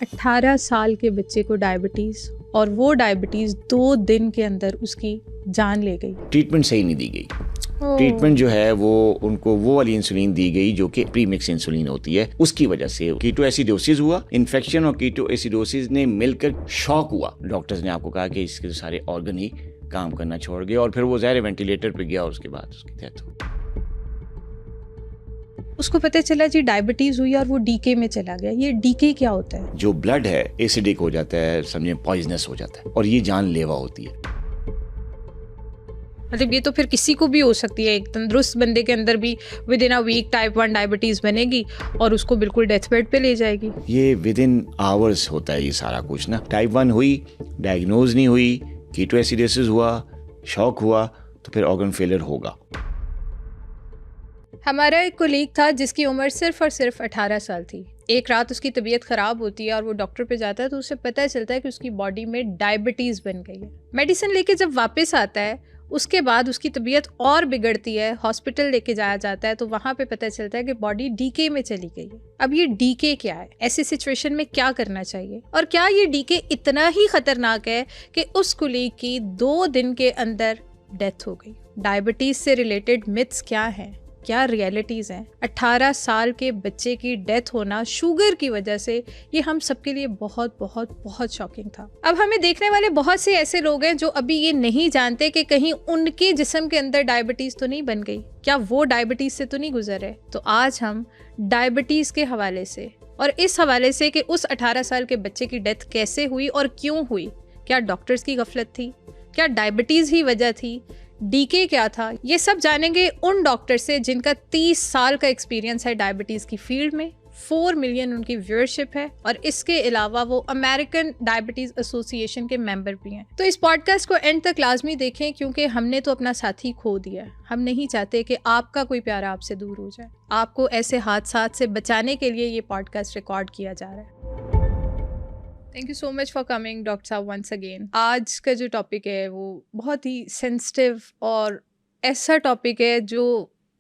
18 साल के बच्चे को डायबिटीज़, और वो डायबिटीज़ 2 दिन के अंदर उसकी जान ले गई। ट्रीटमेंट सही नहीं दी गई। ट्रीटमेंट जो है वो उनको वो वाली इंसुलिन दी गई जो कि प्रीमिक्स इंसुलिन होती है, उसकी वजह से कीटो एसिडोसिस हुआ। इन्फेक्शन और कीटो एसिडोसिस ने मिलकर शॉक हुआ। डॉक्टर्स ने आपको कहा कि इसके सारे ऑर्गन ही काम करना छोड़ गए और फिर वो ज़ाहिर वेंटिलेटर पे गया और उसके बाद उसकी डेथ हो। उसको पता चला जी डायबिटीज़ हुई और वो डीके में चला गया। ये डीके क्या होता है? जो ब्लड है एसिडिक हो जाता है, समझे पॉइजनस हो जाता है और ये जानलेवा होती है। मतलब ये तो फिर किसी को भी हो सकती है। एक तंदुरुस्त बंदे के अंदर भी with in a weak type 1 diabetes बनेगी और उसको बिल्कुल डेथ बेड पे ले जाएगी। ये विद इन आवर्स होता है ये सारा कुछ ना। टाइप 1 हुई, डायग्नोज नहीं हुई, कीटो एसिडोसिस हुआ, शॉक हुआ, तो फिर ऑर्गन फेलियर होगा। हमारा एक कोलीग था जिसकी उम्र सिर्फ और सिर्फ 18 साल थी। एक रात उसकी तबीयत ख़राब होती है और वो डॉक्टर पे जाता है तो उसे पता चलता है कि उसकी बॉडी में डायबिटीज़ बन गई है। मेडिसिन लेके जब वापस आता है उसके बाद उसकी तबीयत और बिगड़ती है, हॉस्पिटल लेके जाया जाता है तो वहाँ पे पता चलता है कि बॉडी डीके में चली गई है। अब ये डीके क्या है? ऐसी सिचुएशन में क्या करना चाहिए? और क्या ये डीके इतना ही खतरनाक है कि उस कुलीग की 2 दिन के अंदर डेथ हो गई? डायबिटीज़ से रिलेटेड मिथ्स क्या हैं? क्या रियलिटीज़ हैं? 18 साल के बच्चे की डेथ होना शुगर की वजह से, ये हम सबके लिए बहुत बहुत बहुत शॉकिंग था। अब हमें देखने वाले बहुत से ऐसे लोग हैं जो अभी ये नहीं जानते कि कहीं उनके जिस्म के अंदर डायबिटीज़ तो नहीं बन गई, क्या वो डायबिटीज़ से तो नहीं गुजर है। तो आज हम डायबिटीज़ के हवाले से और इस हवाले से कि उस 18 साल के बच्चे की डेथ कैसे हुई और क्यों हुई, क्या डॉक्टर्स की गफलत थी, क्या डायबिटीज़ ही वजह थी, डीके क्या था, ये सब जानेंगे उन डॉक्टर से जिनका 30 साल का एक्सपीरियंस है डायबिटीज़ की फील्ड में। 4 मिलियन उनकी व्यूअरशिप है और इसके अलावा वो अमेरिकन डायबिटीज़ एसोसिएशन के मेंबर भी हैं। तो इस पॉडकास्ट को एंड तक लाजमी देखें क्योंकि हमने तो अपना साथी खो दिया है। हम नहीं चाहते कि आपका कोई प्यारा आपसे दूर हो जाए। आपको ऐसे हादसात से बचाने के लिए ये पॉडकास्ट रिकॉर्ड किया जा रहा है। Thank you so much for coming doctor साहब वंस अगेन। आज का जो टॉपिक है वो बहुत ही सेंसिटिव और ऐसा टॉपिक है जो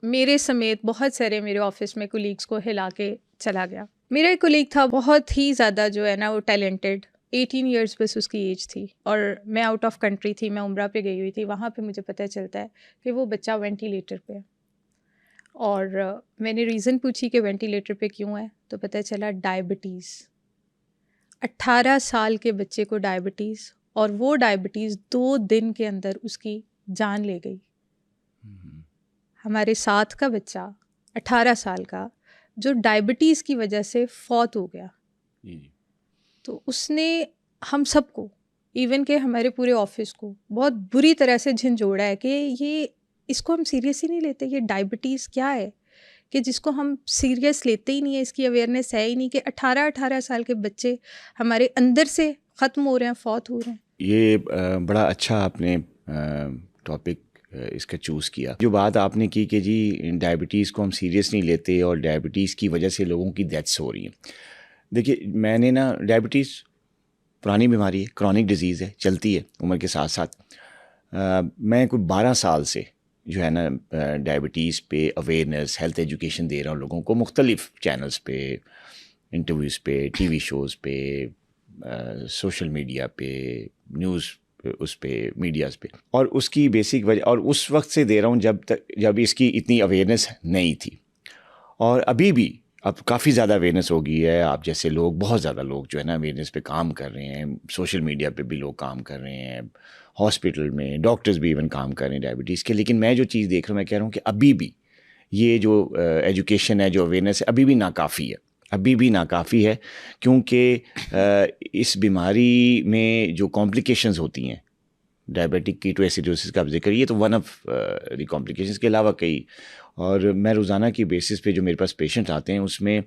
मेरे समेत बहुत सारे मेरे ऑफिस में कोलीग्स को हिला के चला गया। मेरा एक कोलीग था बहुत ही ज़्यादा जो है ना वो टैलेंटेड, 18 ईयर्स बस उसकी एज थी और मैं आउट ऑफ कंट्री थी, मैं उम्रा पे गई हुई थी। वहाँ पे मुझे पता चलता है कि वो बच्चा वेंटिलेटर पे है और मैंने रीज़न पूछी कि वेंटिलेटर पे क्यों है तो पता चला डायबिटीज़। 18 साल के बच्चे को डायबिटीज़ और वो डायबिटीज़ 2 दिन के अंदर उसकी जान ले गई। हमारे साथ का बच्चा 18 साल का जो डायबिटीज़ की वजह से फौत हो गया। तो उसने हम सबको, इवन के हमारे पूरे ऑफिस को बहुत बुरी तरह से झंझोड़ा है कि ये इसको हम सीरियस ही नहीं लेते। ये डायबिटीज़ क्या है कि जिसको हम सीरियस लेते ही नहीं है, इसकी अवेयरनेस है ही नहीं कि 18 साल के बच्चे हमारे अंदर से ख़त्म हो रहे हैं, फौत हो रहे हैं। ये बड़ा अच्छा आपने टॉपिक इसका चूज़ किया। जो बात आपने की कि जी डायबिटीज़ को हम सीरियस नहीं लेते और डायबिटीज़ की वजह से लोगों की डेथ्स हो रही हैं। देखिए मैंने ना, डायबिटीज़ पुरानी बीमारी है, क्रॉनिक डिजीज़ है, चलती है उम्र के साथ साथ। मैं कोई 12 साल से जो है ना डायबिटीज़ पे अवेयरनेस, हेल्थ एजुकेशन दे रहा हूँ लोगों को, मुख्तलिफ चैनल्स पे, इंटरव्यूज़ पे, टीवी शोज़ पे, सोशल मीडिया पे, न्यूज़ उस पे, मीडियाज़ पे। और उसकी बेसिक वजह, और उस वक्त से दे रहा हूँ जब इसकी इतनी अवेयरनेस नहीं थी। और अभी भी अब काफ़ी ज़्यादा अवेयरनेस हो गई है। आप जैसे लोग, बहुत ज़्यादा लोग जो है ना अवेयरनेस पे काम कर रहे हैं, सोशल मीडिया पे भी लोग काम कर रहे हैं, हॉस्पिटल में डॉक्टर्स भी इवन काम कर रहे हैं डायबिटीज़ के। लेकिन मैं जो चीज़ देख रहा हूँ, मैं कह रहा हूँ कि अभी भी ये जो एजुकेशन है, जो अवेयरनेस है, अभी भी नाकाफ़ी है, अभी भी नाकाफ़ी है। क्योंकि इस बीमारी में जो कॉम्प्लिकेशंस होती हैं, डायबिटिक कीटो एसिडोसिस का आप जिक्र, ये तो वन ऑफ द कॉम्प्लिकेशंस के अलावा कई। और मैं रोज़ाना की बेसिस पे जो मेरे पास पेशेंट आते हैं उसमें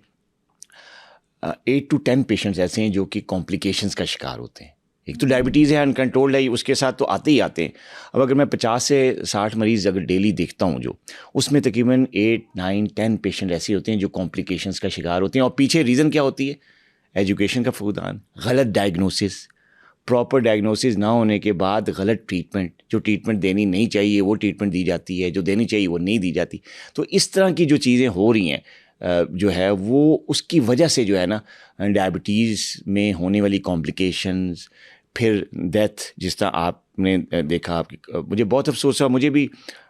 8 to 10 पेशेंट्स ऐसे हैं जो कि कॉम्प्लिकेशंस का शिकार होते हैं। एक तो डायबिटीज़ है, अनकंट्रोल्ड है, उसके साथ तो आते ही आते हैं। अब अगर मैं 50 से 60 मरीज़ अगर डेली देखता हूँ जो, उसमें तकरीबन 8, 9, 10 पेशेंट ऐसे होते हैं जो कॉम्प्लिकेशंस का शिकार होते हैं। और पीछे रीज़न क्या होती है? एजुकेशन का फुकदान, गलत डायग्नोसिस, प्रॉपर डायग्नोसिस ना होने के बाद गलत ट्रीटमेंट, जो ट्रीटमेंट देनी नहीं चाहिए वो ट्रीटमेंट दी जाती है, जो देनी चाहिए वो नहीं दी जाती। तो इस तरह की जो चीज़ें हो रही हैं जो है वो उसकी वजह से जो है ना डायबिटीज़ में होने वाली कॉम्प्लिकेशंस, फिर डेथ, जिस तरह आपने देखा। आपकी मुझे बहुत अफसोस हुआ, मुझे भी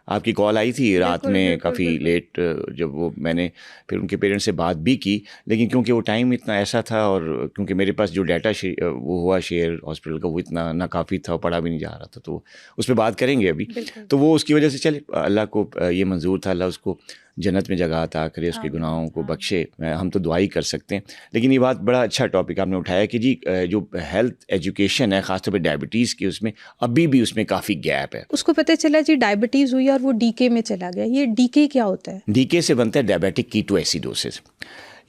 आपकी कॉल आई थी रात बिल्कुल, में बिल्कुल, काफ़ी बिल्कुल। लेट, जब वो मैंने फिर उनके पेरेंट्स से बात भी की, लेकिन क्योंकि वो टाइम इतना ऐसा था और क्योंकि मेरे पास जो डाटा वो हुआ शेयर हॉस्पिटल का, वो इतना ना काफ़ी था, पढ़ा भी नहीं जा रहा था, तो उस पर बात करेंगे अभी। बिल्कुल। तो वो उसकी वजह से चले, अल्लाह को ये मंजूर था, अल्लाह उसको जन्नत में जगह अता करे, उसके आमीन, गुनाहों को आमीन। बख्शे, हम तो दुआ ही कर सकते हैं। लेकिन ये बात बड़ा अच्छा टॉपिक आपने उठाया कि जी जो हेल्थ एजुकेशन है ख़ासतौर पे डायबिटीज़ की, उसमें अभी भी उसमें काफ़ी गैप है। उसको पता चला जी डायबिटीज़ हुई और वो डीके में चला गया। ये डीके क्या होता है? डीके से बनता है डायबिटिक कीटोएसिडोसिस।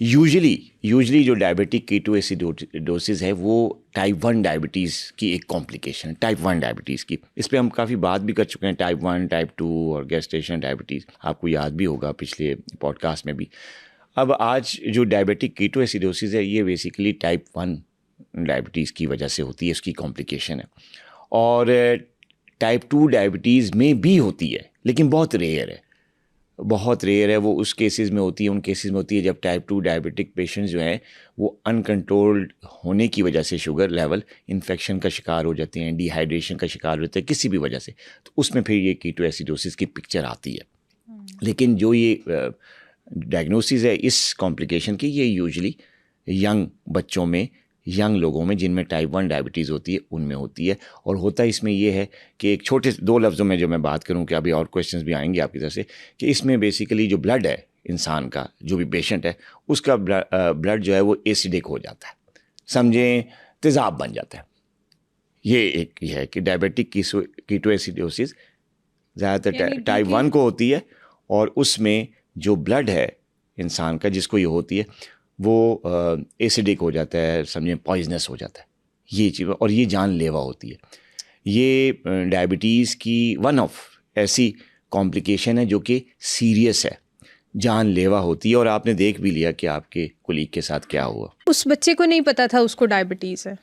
यूजुअली जो डायबिटिक कीटोएसिडोसिस है वो टाइप 1 डायबिटीज़ की एक कॉम्प्लिकेशन है, टाइप 1 डायबिटीज़ की। इस पे हम काफ़ी बात भी कर चुके हैं, टाइप 1, टाइप 2 और गेस्टेशन डायबिटीज़, आपको याद भी होगा पिछले पॉडकास्ट में भी। अब आज जो डायबिटिक कीटोएसिडोसिस है, ये बेसिकली टाइप 1 डायबिटीज़ की वजह से होती है, इसकी कॉम्प्लिकेशन है। और टाइप 2 डायबिटीज़ में भी होती है, लेकिन बहुत रेयर है, बहुत रेयर है। वो उस केसेस में होती है, उन केसेस में होती है जब टाइप 2 डायबिटिक पेशेंट्स जो हैं वो अनकंट्रोल्ड होने की वजह से शुगर लेवल इन्फेक्शन का शिकार हो जाते हैं, डिहाइड्रेशन का शिकार होते हैं किसी भी वजह से, तो उसमें फिर ये कीटोएसिडोसिस की पिक्चर आती है। लेकिन जो ये डायग्नोसिस है इस कॉम्प्लिकेशन की, ये यूजुअली यंग बच्चों में, यंग लोगों में जिनमें टाइप 1 डायबिटीज़ होती है, उनमें होती है। और होता इसमें ये है कि एक छोटे 2 लफ्ज़ों में जो मैं बात करूं, कि अभी और क्वेश्चंस भी आएंगे आपकी तरफ से, कि इसमें बेसिकली जो ब्लड है इंसान का, जो भी पेशेंट है उसका ब्लड जो है वो एसिडिक हो जाता है, समझें तेज़ाब बन जाता है। ये एक ये है कि डायबिटिक कीटोएसिडोसिस ज़्यादातर टाइप 1 को होती है, और उसमें जो ब्लड है इंसान का जिसको ये होती है वो एसिडिक हो जाता है, समझें पॉइजनस हो जाता है, ये चीज़, और ये जानलेवा होती है। ये डायबिटीज़ की वन ऑफ ऐसी कॉम्प्लिकेशन है जो कि सीरियस है, जानलेवा होती है, और आपने देख भी लिया कि आपके कुलीग के साथ क्या हुआ। उस बच्चे को नहीं पता था उसको डायबिटीज़ है,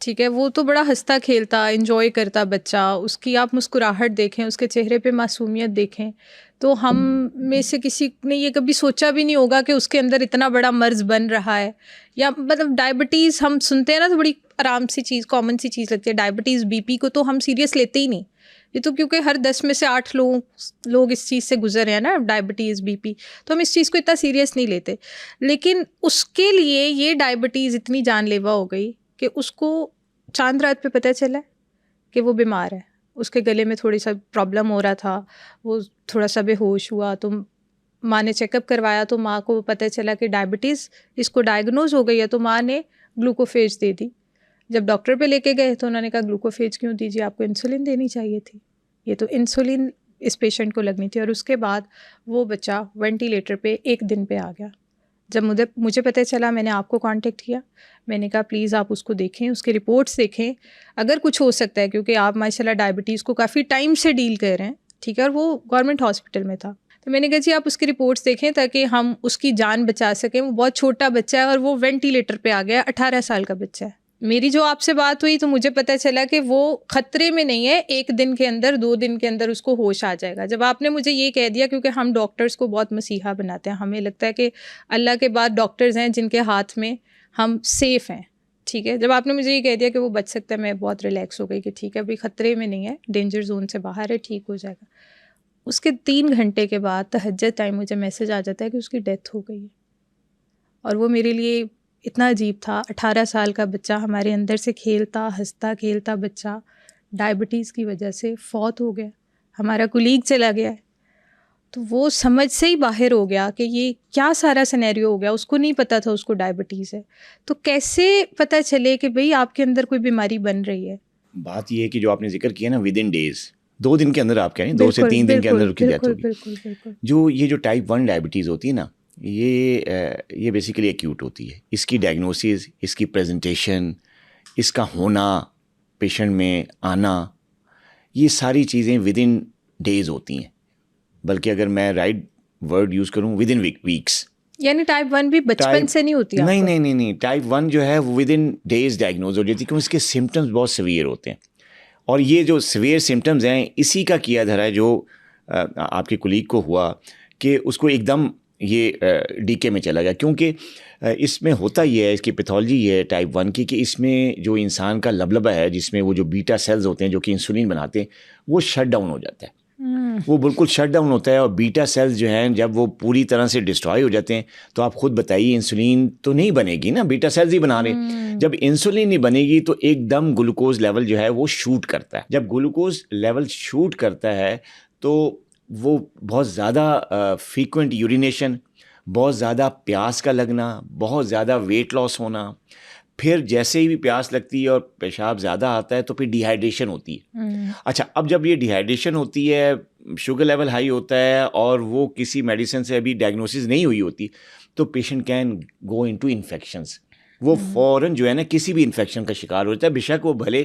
ठीक है। वो तो बड़ा हंसता खेलता एंजॉय करता बच्चा, उसकी आप मुस्कुराहट देखें, उसके चेहरे पे मासूमियत देखें, तो हम में से किसी ने ये कभी सोचा भी नहीं होगा कि उसके अंदर इतना बड़ा मर्ज बन रहा है। या मतलब डायबिटीज़ हम सुनते हैं ना तो बड़ी आराम सी चीज़, कॉमन सी चीज़ लगती है। डायबिटीज़, बीपी को तो हम सीरियस लेते ही नहीं। ये तो क्योंकि हर 10 में से 8 लोग इस चीज़ से गुजरे हैं ना, डायबिटीज़, बीपी, तो हम इस चीज़ को इतना सीरियस नहीं लेते। लेकिन उसके लिए ये डायबिटीज़ इतनी जानलेवा हो गई कि उसको चांद रात पे पता चला कि वो बीमार है। उसके गले में थोड़ी सा प्रॉब्लम हो रहा था, वो थोड़ा सा बेहोश हुआ, तो माँ ने चेकअप करवाया तो माँ को पता चला कि डायबिटीज़ इसको डायग्नोज हो गई है। तो माँ ने ग्लूकोफेज दे दी। जब डॉक्टर पे लेके गए तो उन्होंने कहा ग्लूकोफेज क्यों दीजिए, आपको इंसुलिन देनी चाहिए थी। ये तो इंसुलिन इस पेशेंट को लगनी थी। और उसके बाद वो बच्चा वेंटिलेटर पे 1 दिन पे आ गया। जब मुझे पता चला, मैंने आपको कांटेक्ट किया। मैंने कहा प्लीज़ आप उसको देखें, उसके रिपोर्ट्स देखें, अगर कुछ हो सकता है, क्योंकि आप माशाल्लाह डायबिटीज़ को काफ़ी टाइम से डील कर रहे हैं, ठीक है। और वो गवर्नमेंट हॉस्पिटल में था, तो मैंने कहा जी आप उसकी रिपोर्ट्स देखें ताकि हम उसकी जान बचा सकें। वो बहुत छोटा बच्चा है और वो वेंटिलेटर पे आ गया, 18 साल का बच्चा है। मेरी जो आपसे बात हुई तो मुझे पता चला कि वो ख़तरे में नहीं है, 1 दिन के अंदर, 2 दिन के अंदर उसको होश आ जाएगा। जब आपने मुझे ये कह दिया, क्योंकि हम डॉक्टर्स को बहुत मसीहा बनाते हैं, हमें लगता है कि अल्लाह के बाद डॉक्टर्स हैं जिनके हाथ में हम सेफ़ हैं, ठीक है। जब आपने मुझे ये कह दिया कि वो बच सकता है, मैं बहुत रिलैक्स हो गई कि ठीक है, अभी ख़तरे में नहीं है, डेंजर जोन से बाहर है, ठीक हो जाएगा। उसके 3 घंटे के बाद तहज्जुद टाइम मुझे मैसेज आ जाता है कि उसकी डेथ हो गई है। और वो मेरे लिए इतना अजीब था। 18 साल का बच्चा, हमारे अंदर से खेलता हंसता खेलता बच्चा, डायबिटीज़ की वजह से फौत हो गया, हमारा कुलीग चला गया है। तो वो समझ से ही बाहर हो गया कि ये क्या सारा सिनेरियो हो गया। उसको नहीं पता था उसको डायबिटीज़ है, तो कैसे पता चले कि भाई आपके अंदर कोई बीमारी बन रही है। बात ये है कि जो आपने जिक्र किया ना, विद इन डेज, 2 दिन के अंदर, आप कह रहे हैं 2 से 3 दिन के अंदर उसकी डेथ होगी। बिल्कुल। जो ये जो टाइप 1 डायबिटीज़ होती है ना, ये बेसिकली एक्यूट होती है। इसकी डायग्नोसिस, इसकी प्रेजेंटेशन, इसका होना, पेशेंट में आना, ये सारी चीज़ें विद इन डेज़ होती हैं, बल्कि अगर मैं राइट वर्ड यूज़ करूँ, विद इन वीक्स। यानी टाइप 1 भी बचपन से नहीं होती? नहीं, टाइप 1 जो है वो विद इन डेज़ डायग्नोज हो जाती है, क्योंकि इसके सिम्टम्स बहुत सीवियर होते हैं। और ये जो सीवियर सिम्टम्स हैं, इसी का किया धरा है जो आपके कुलीग को हुआ, कि उसको एकदम ये डीके में चला गया, क्योंकि इसमें होता ये है, इसकी पैथोलॉजी ये है टाइप 1 की, कि इसमें जो इंसान का लबलबा है, जिसमें वो जो बीटा सेल्स होते हैं जो कि इंसुलिन बनाते हैं, वो शट डाउन हो जाता है। वो बिल्कुल शट डाउन होता है, और बीटा सेल्स जो हैं जब वो पूरी तरह से डिस्ट्रॉय हो जाते हैं, तो आप खुद बताइए इंसुलिन तो नहीं बनेगी ना, बीटा सेल्स ही बना रहे हैं। जब इंसुलिन नहीं बनेगी तो एकदम ग्लूकोज लेवल जो है वो शूट करता है। जब ग्लूकोज लेवल शूट करता है तो वो बहुत ज़्यादा फ्रीक्वेंट यूरिनेशन, बहुत ज़्यादा प्यास का लगना, बहुत ज़्यादा वेट लॉस होना, फिर जैसे ही भी प्यास लगती है और पेशाब ज़्यादा आता है तो फिर डिहाइड्रेशन होती है। अच्छा, अब जब ये डिहाइड्रेशन होती है, शुगर लेवल हाई होता है और वो किसी मेडिसिन से अभी डायग्नोसिस नहीं हुई होती, तो patient can go into infections. वो फ़ौरन जो है ना किसी भी इन्फेक्शन का शिकार होता है, बेशक वो भले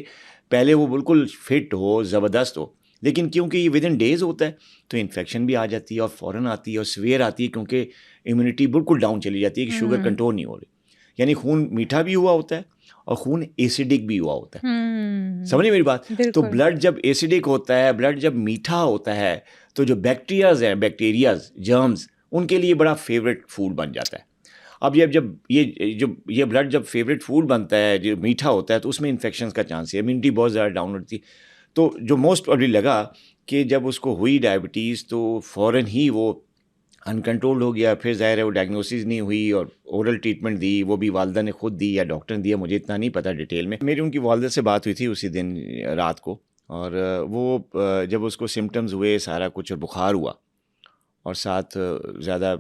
पहले वो बिल्कुल फिट हो, ज़बरदस्त हो, लेकिन क्योंकि ये विद इन डेज़ होता है तो इन्फेक्शन भी आ जाती है, और फ़ौरन आती है और सीवियर आती है, क्योंकि इम्यूनिटी बिल्कुल डाउन चली जाती है कि शुगर कंट्रोल नहीं हो रही। यानी खून मीठा भी हुआ होता है और खून एसिडिक भी हुआ होता है। समझिए मेरी बात? तो ब्लड जब एसिडिक होता है, ब्लड जब मीठा होता है, तो जो बैक्टीरियाज, जर्म्स, उनके लिए बड़ा फेवरेट फूड बन जाता है। अब जब ये ब्लड जब फेवरेट फूड बनता है, जो मीठा होता है, तो उसमें इन्फेक्शन का चांस है, इम्यूनिटी बहुत ज़्यादा डाउन होती है। तो जो मोस्ट प्रॉब्ली लगा कि जब उसको हुई डायबिटीज़ तो फ़ौरन ही वो अनकंट्रोल्ड हो गया। फिर ज़ाहिर है वो डायग्नोसिस नहीं हुई और ओरल ट्रीटमेंट दी, वो भी वालदा ने खुद दी या डॉक्टर ने दिया, मुझे इतना नहीं पता डिटेल में। मेरी उनकी वालदा से बात हुई थी उसी दिन रात को, और वो जब उसको सिम्टम्स हुए सारा कुछ, और बुखार हुआ और साथ ज़्यादा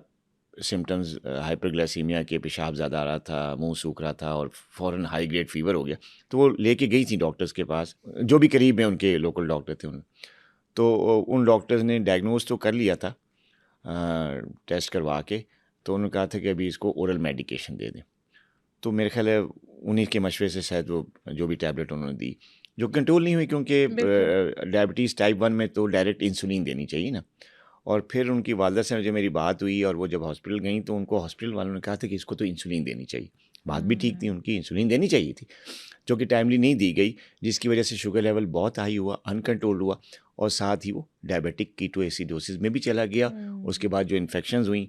सिम्टम्स हाइपरग्लाइसीमिया के, पेशाब ज़्यादा आ रहा था, मुंह सूख रहा था और फ़ौरन हाई ग्रेड फ़ीवर हो गया, तो वो लेके गई थी डॉक्टर्स के पास, जो भी करीब में उनके लोकल डॉक्टर थे उन। तो उन डॉक्टर्स ने डायग्नोज तो कर लिया था टेस्ट करवा के, तो उन्होंने कहा था कि अभी इसको ओरल मेडिकेशन दे दें। तो मेरे ख्याल है उन्हीं के मशवरे से शायद वो जो भी टैबलेट उन्होंने दी, जो कंट्रोल नहीं हुई, क्योंकि डायबिटीज़ टाइप 1 में तो डायरेक्ट इंसुलिन देनी चाहिए ना। और फिर उनकी वालदा से जो मेरी बात हुई और वो जब हॉस्पिटल गई, तो उनको हॉस्पिटल वालों ने कहा था कि इसको तो इंसुलिन देनी चाहिए। बात भी ठीक थी उनकी, इंसुलिन देनी चाहिए थी, जो कि टाइमली नहीं दी गई, जिसकी वजह से शुगर लेवल बहुत हाई हुआ, अनकंट्रोल्ड हुआ, और साथ ही वो डायबिटिक कीटोएसिडोसिस में भी चला गया। उसके बाद जो इन्फेक्शंस हुई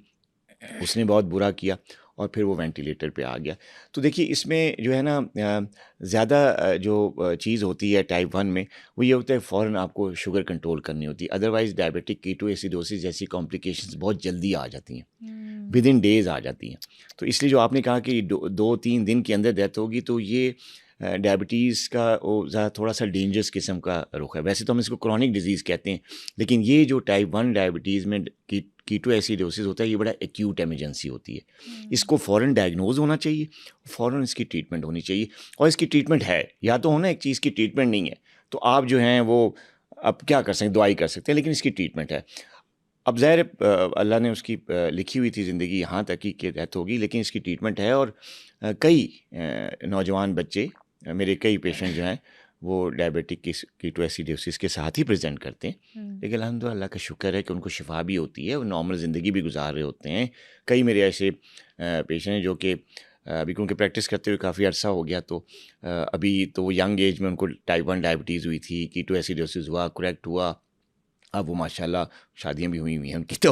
उसने बहुत बुरा किया, और फिर वो वेंटिलेटर पे आ गया। तो देखिए इसमें जो है ना ज़्यादा जो चीज़ होती है टाइप 1 में, वो ये होता है फ़ौरन आपको शुगर कंट्रोल करनी होती है, अदरवाइज़ डायबिटिक कीटोएसिडोसिस जैसी कॉम्प्लिकेशंस बहुत जल्दी आ जाती हैं, विद इन डेज़ आ जाती हैं। तो इसलिए जो आपने कहा कि 2-3 दिन के अंदर डेथ होगी, तो ये डायबिटीज़ का वो ज़्यादा थोड़ा सा डेंजरस किस्म का रुख है। वैसे तो हम इसको क्रॉनिक डिजीज़ कहते हैं, लेकिन ये जो टाइप 1 डायबिटीज़ में कीटोएसिडोसिस होता है, ये बड़ा एक्यूट इमरजेंसी होती है। इसको फ़ौरन डायग्नोज होना चाहिए, फ़ौरन इसकी ट्रीटमेंट होनी चाहिए, और इसकी ट्रीटमेंट है, या तो होना एक चीज़ की ट्रीटमेंट नहीं है तो आप जो हैं वो अब क्या कर सकते हैं, दवाई कर सकते हैं, लेकिन इसकी ट्रीटमेंट है। अब ज़ाहिर है अल्लाह ने उसकी लिखी हुई थी ज़िंदगी यहाँ तक ही कि डेथ होगी, लेकिन इसकी ट्रीटमेंट है। और कई नौजवान बच्चे, मेरे कई पेशेंट जो हैं वो डायबिटिक कीटोएसिडोसिस के साथ ही प्रेजेंट करते हैं, लेकिन अल्हम्दुलिल्लाह अल्लाह का शुक्र है कि उनको शिफा भी होती है, वो नॉर्मल ज़िंदगी भी गुजार रहे होते हैं। कई मेरे ऐसे पेशेंट हैं जो कि अभी क्योंकि प्रैक्टिस करते हुए काफ़ी अर्सा हो गया, तो अभी तो वो यंग एज में उनको टाइप 1 डायबिटीज़ हुई थी, कीटोएसिडोसिस हुआ, करेक्ट हुआ, अब वो माशाल्लाह शादियां भी हुई हैं उनकी, तो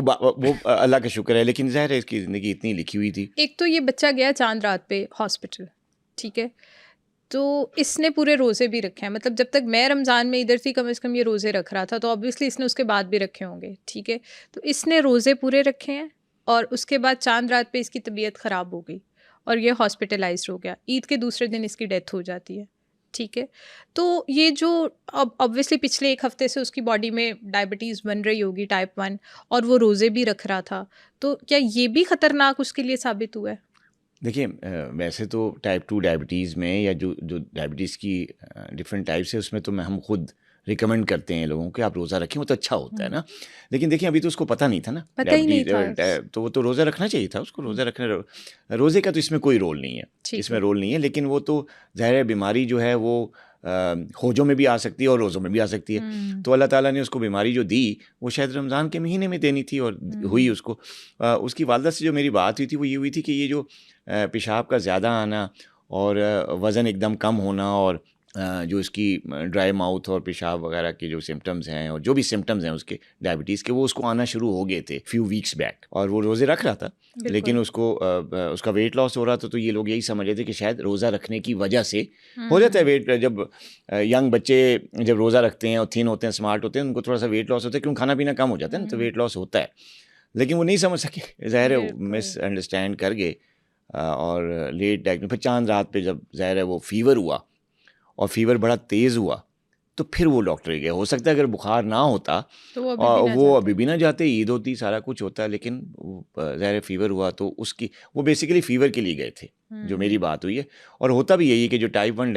वो अल्लाह का शुक्र है। लेकिन ज़ाहिर है इसकी ज़िंदगी इतनी लिखी हुई थी। एक तो ये बच्चा गया चांद रात पे हॉस्पिटल, ठीक है, तो इसने पूरे रोज़े भी रखे हैं, मतलब जब तक मैं रमज़ान में इधर थी कम से कम ये रोज़े रख रहा था, तो ऑब्वियसली इसने उसके बाद भी रखे होंगे, ठीक है। तो इसने रोज़े पूरे रखे हैं, और उसके बाद चांद रात पे इसकी तबीयत ख़राब हो गई और ये हॉस्पिटलाइज्ड हो गया। ईद के दूसरे दिन इसकी डेथ हो जाती है, ठीक है। तो ये जो अब ऑब्वियसली पिछले 1 हफ़्ते से उसकी बॉडी में डायबिटीज़ बन रही होगी टाइप 1, और वो रोज़े भी रख रहा था, तो क्या ये भी ख़तरनाक उसके लिए साबित हुआ है? देखिए वैसे तो टाइप 2 डायबिटीज़ में, या जो जो डायबिटीज़ की डिफरेंट टाइप्स है, उसमें तो मैं हम खुद रिकमेंड करते हैं लोगों को कि आप रोज़ा रखें, वो तो अच्छा होता है ना। लेकिन देखिए अभी तो उसको पता नहीं था ना, पता ही नहीं था। तो वो तो रोज़ा रखना चाहिए था उसको, रोज़ा रखना, रोज़े का तो इसमें कोई रोल नहीं है, इसमें रोल नहीं है। लेकिन वो तो ज़ाहिर है बीमारी जो है वो खोजों में भी आ सकती है और रोज़ों में भी आ सकती है। तो अल्लाह ताला ने उसको बीमारी जो दी वो शायद रमज़ान के महीने में देनी थी, और हुई उसको। उसकी वालदा से जो मेरी बात हुई थी वो ये हुई थी कि ये जो पेशाब का ज़्यादा आना और वज़न एकदम कम होना और जो इसकी ड्राई माउथ और पेशाब वगैरह के जो सिम्टम्स हैं और जो भी सिम्टम्स हैं उसके डायबिटीज़ के, वो उसको आना शुरू हो गए थे फ्यू वीक्स बैक, और वो रोज़े रख रहा था लेकिन उसको उसका वेट लॉस हो रहा था। तो ये लोग यही समझ रहे थे कि शायद रोज़ा रखने की वजह से हो जाता है वेट। जब यंग बच्चे जब रोज़ा रखते हैं और थिन होते हैं, स्मार्ट होते हैं, उनको थोड़ा सा वेट लॉस होता है, क्योंकि खाना पीना कम हो जाता है ना, तो वेट लॉस होता है। लेकिन वो नहीं समझ सके, ज़ाहिर है मिसअंडरस्टैंड कर गए और लेट डायग्नोस। फिर चांद रात पे जब ज़ाहिर है वो फीवर हुआ और फीवर बड़ा तेज़ हुआ, तो फिर वो डॉक्टर गए। हो सकता है अगर बुखार ना होता तो वो अभी भी ना जाते, ईद होती, सारा कुछ होता, लेकिन ज़ाहिर फीवर हुआ तो उसकी, वो बेसिकली फ़ीवर के लिए गए थे, जो मेरी बात हुई है। और होता भी यही है कि जो टाइप 1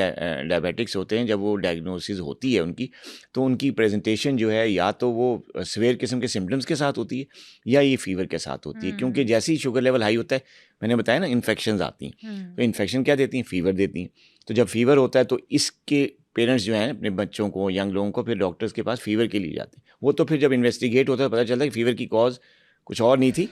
डायबिटिक्स होते हैं, जब वो डायग्नोसिस होती है उनकी, तो उनकी प्रेजेंटेशन जो है या तो वो सीवियर किस्म के सिम्टम्स के साथ होती है या ये फ़ीवर के साथ होती है। क्योंकि जैसे ही शुगर लेवल हाई होता है, मैंने बताया ना, इन्फेक्शंस आती हैं, तो इन्फेक्शन क्या देती हैं? फ़ीवर देती हैं। तो जब फीवर होता है तो इसके पेरेंट्स जो हैं अपने बच्चों को, यंग लोगों को, फिर डॉक्टर्स के पास फीवर के लिए जाते हैं। वो तो फिर जब इन्वेस्टिगेट होता है पता चलता है कि फीवर की कॉज कुछ और नहीं थी,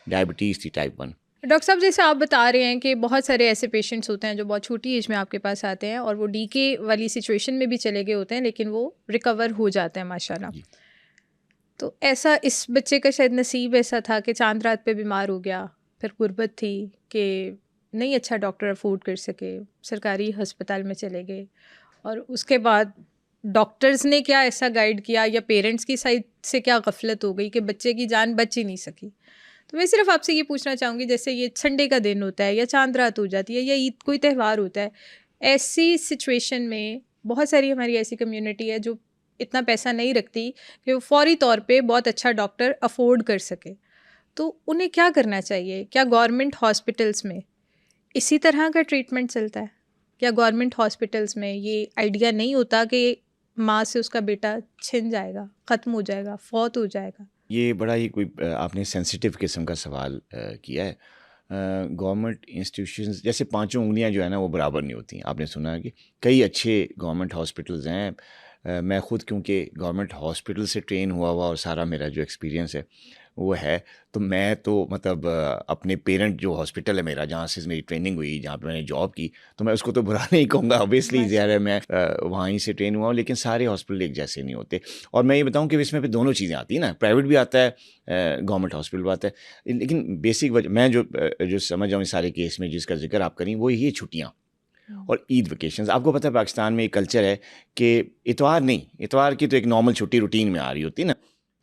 डायबिटीज़ थी टाइप 1। डॉक्टर साहब, जैसे आप बता रहे हैं कि बहुत सारे ऐसे पेशेंट्स होते हैं जो बहुत छोटी एज में आपके पास आते हैं और वो डीके वाली सिचुएशन में भी चले गए होते हैं, लेकिन वो रिकवर हो जाते हैं माशाल्लाह। तो ऐसा इस बच्चे का शायद नसीब ऐसा था कि चांद रात पे बीमार हो गया, फिर गुर्बत थी कि नहीं अच्छा डॉक्टर अफोर्ड कर सके, सरकारी अस्पताल में चले गए, और उसके बाद डॉक्टर्स ने क्या ऐसा गाइड किया या पेरेंट्स की साइड से क्या गफलत हो गई कि बच्चे की जान बच ही नहीं सकी। तो मैं सिर्फ आपसे ये पूछना चाहूँगी, जैसे ये संडे का दिन होता है या चांद रात हो जाती है या ईद कोई त्यौहार होता है, ऐसी सिचुएशन में बहुत सारी हमारी ऐसी कम्युनिटी है जो इतना पैसा नहीं रखती कि वो फौरी तौर पे बहुत अच्छा डॉक्टर अफोर्ड कर सके, तो उन्हें क्या करना चाहिए? क्या गवर्नमेंट हॉस्पिटल्स में इसी तरह का ट्रीटमेंट चलता है? क्या गवर्नमेंट हॉस्पिटल्स में ये आइडिया नहीं होता कि माँ से उसका बेटा छिन जाएगा, ख़त्म हो जाएगा, फौत हो जाएगा? ये बड़ा ही कोई आपने सेंसिटिव किस्म का सवाल किया है। गवर्नमेंट इंस्टीट्यूशंस जैसे पांचों उंगलियां जो है ना वो बराबर नहीं होती। आपने सुना है कि कई अच्छे गवर्नमेंट हॉस्पिटल्स हैं। मैं ख़ुद क्योंकि गवर्नमेंट हॉस्पिटल से ट्रेन हुआ और सारा मेरा जो एक्सपीरियंस है वो है, तो मैं तो मतलब अपने पेरेंट जो हॉस्पिटल है मेरा, जहाँ से मेरी ट्रेनिंग हुई, जहाँ पे मैंने जॉब की, तो मैं उसको तो बुरा नहीं कहूँगा। ऑब्वियसली ज़्यादा मैं वहीं से ट्रेन हुआ हूँ, लेकिन सारे हॉस्पिटल एक जैसे नहीं होते। और मैं ये बताऊँ कि इसमें फिर दोनों चीज़ें आती हैं ना, प्राइवेट भी आता है, गवर्नमेंट हॉस्पिटल भी आता है। लेकिन बेसिक वजह मैं जो समझ रहा हूँ इस सारे केस में जिसका जिक्र आप करें, वो ये छुट्टियाँ और ईद वेकेशंस। आपको पता है पाकिस्तान में एक कल्चर है कि इतवार नहीं, इतवार की तो एक नॉर्मल छुट्टी रूटीन में आ रही होती है ना,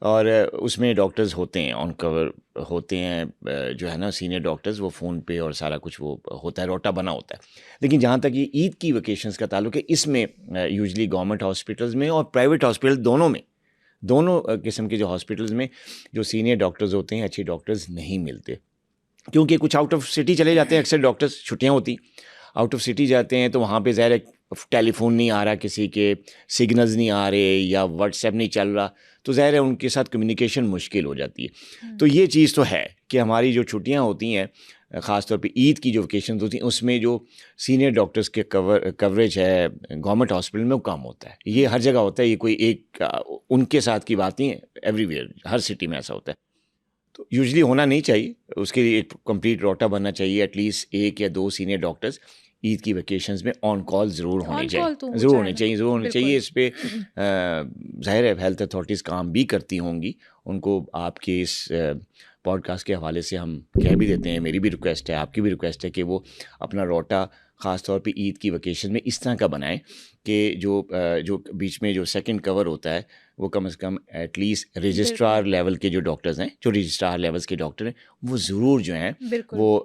और उसमें डॉक्टर्स होते हैं, ऑन कवर होते हैं, जो है ना सीनियर डॉक्टर्स, वो फ़ोन पे और सारा कुछ वो होता है, रोटा बना होता है। लेकिन जहाँ तक ये ईद की वेकेशंस का ताल्लुक है, इसमें यूजुअली गवर्नमेंट हॉस्पिटल्स में और प्राइवेट हॉस्पिटल दोनों में, दोनों किस्म के जो हॉस्पिटल्स में जो सीनियर डॉक्टर्स होते हैं, अच्छे डॉक्टर्स नहीं मिलते, क्योंकि कुछ आउट ऑफ सिटी चले जाते हैं। अक्सर डॉक्टर्स, छुट्टियाँ होती, आउट ऑफ सिटी जाते हैं, तो वहाँ पे ज़ाहिर है टेलीफोन नहीं आ रहा, किसी के सिग्नल्स नहीं आ रहे या व्हाट्सएप नहीं चल रहा, तो ज़ाहिर है उनके साथ कम्युनिकेशन मुश्किल हो जाती है। तो ये चीज़ तो है कि हमारी जो छुट्टियाँ होती हैं, ख़ास तौर पे ईद की जो वेकेशन होती हैं, उसमें जो सीनियर डॉक्टर्स के कवरेज है गवर्नमेंट हॉस्पिटल में वो कम होता है। ये हर जगह होता है, ये कोई एक उनके साथ की बात नहीं है, एवरीवेयर, हर सिटी में ऐसा होता है। तो यूजुअली होना नहीं चाहिए, उसके लिए एक कंप्लीट रोटा बनना चाहिए, एटलीस्ट 1 या 2 सीनियर डॉक्टर्स ईद की वेकेशंस में ऑन कॉल ज़रूर होने चाहिए, ज़रूर होने चाहिए। इस पे ज़ाहिर है हेल्थ अथॉरिटीज़ काम भी करती होंगी, उनको आपके इस पॉडकास्ट के हवाले से हम कह भी देते हैं, मेरी भी रिक्वेस्ट है, आपकी भी रिक्वेस्ट है कि वो अपना रोटा ख़ास तौर पे ईद की वेकेशन में इस तरह का बनाएं कि जो बीच में जो सेकंड कवर होता है वो कम से कम एटलीस्ट रजिस्ट्रार लेवल के जो डॉक्टर्स हैं, जो रजिस्ट्रार लेवल्स के डॉक्टर हैं, वो ज़रूर जो हैं वो